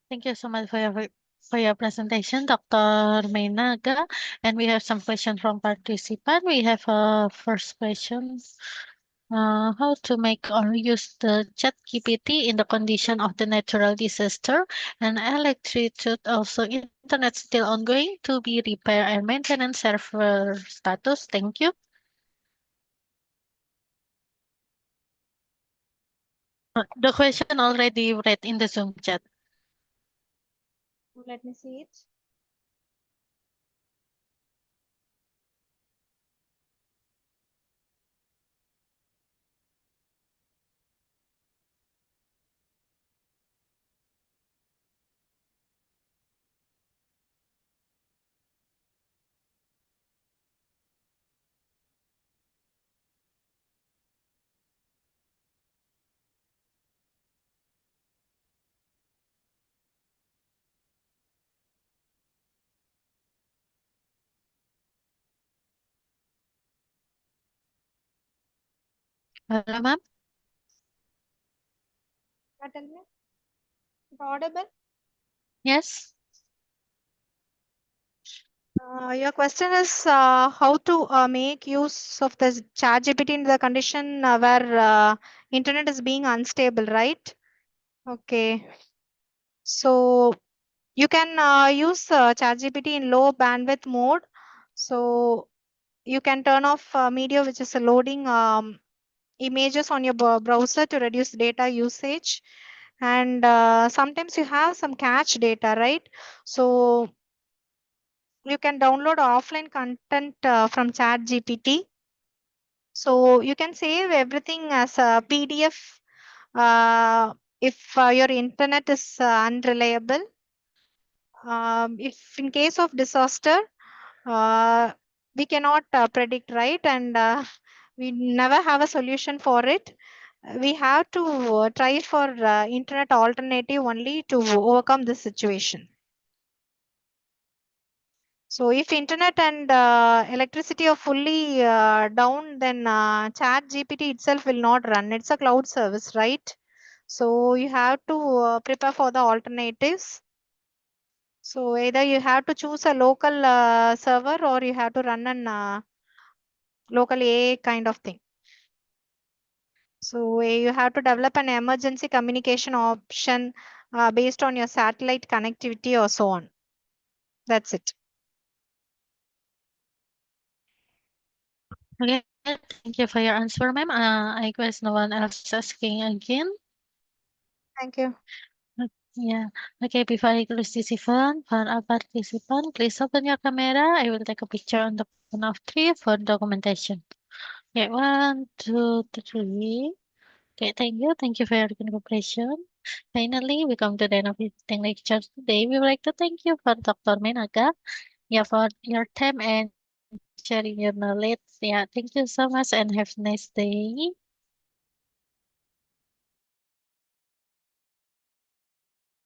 B: Thank you so much for your presentation, Dr. Menaga. And we have some questions from participant. We have a first question. How to make or use the chat GPT in the condition of the natural disaster and electricity, also internet still ongoing to be repair and maintenance server status. Thank you. The question already read in the Zoom chat.
A: Let me see it.
B: Hello, ma'am.
A: Tell me, audible?
B: Yes.
A: Your question is how to make use of the ChatGPT in the condition where internet is being unstable, right? Okay. So you can use ChatGPT in low bandwidth mode. So you can turn off media which is loading images on your browser to reduce data usage. And sometimes you have some cache data, right? So you can download offline content from ChatGPT. So you can save everything as a PDF if your internet is unreliable. If in case of disaster, uh, we cannot predict, right? And we never have a solution for it. We have to try for internet alternative only to overcome this situation. So if internet and electricity are fully down, then chat GPT itself will not run. It's a cloud service, right? So you have to prepare for the alternatives. So either you have to choose a local server, or you have to run an local AI kind of thing. So you have to develop an emergency communication option based on your satellite connectivity or so on. That's it.
B: Okay, thank you for your answer, ma'am. I guess no one else is asking again.
A: Thank you.
B: Yeah. Okay, before I close this event, for our participant, please open your camera. I will take a picture on the count of three for documentation. Okay, one, two, three. Okay, thank you. Thank you for your cooperation. Finally, we come to the end of the lecture today. We would like to thank you for Dr. Menaga, yeah, for your time and sharing your knowledge. Yeah, thank you so much and have a nice day.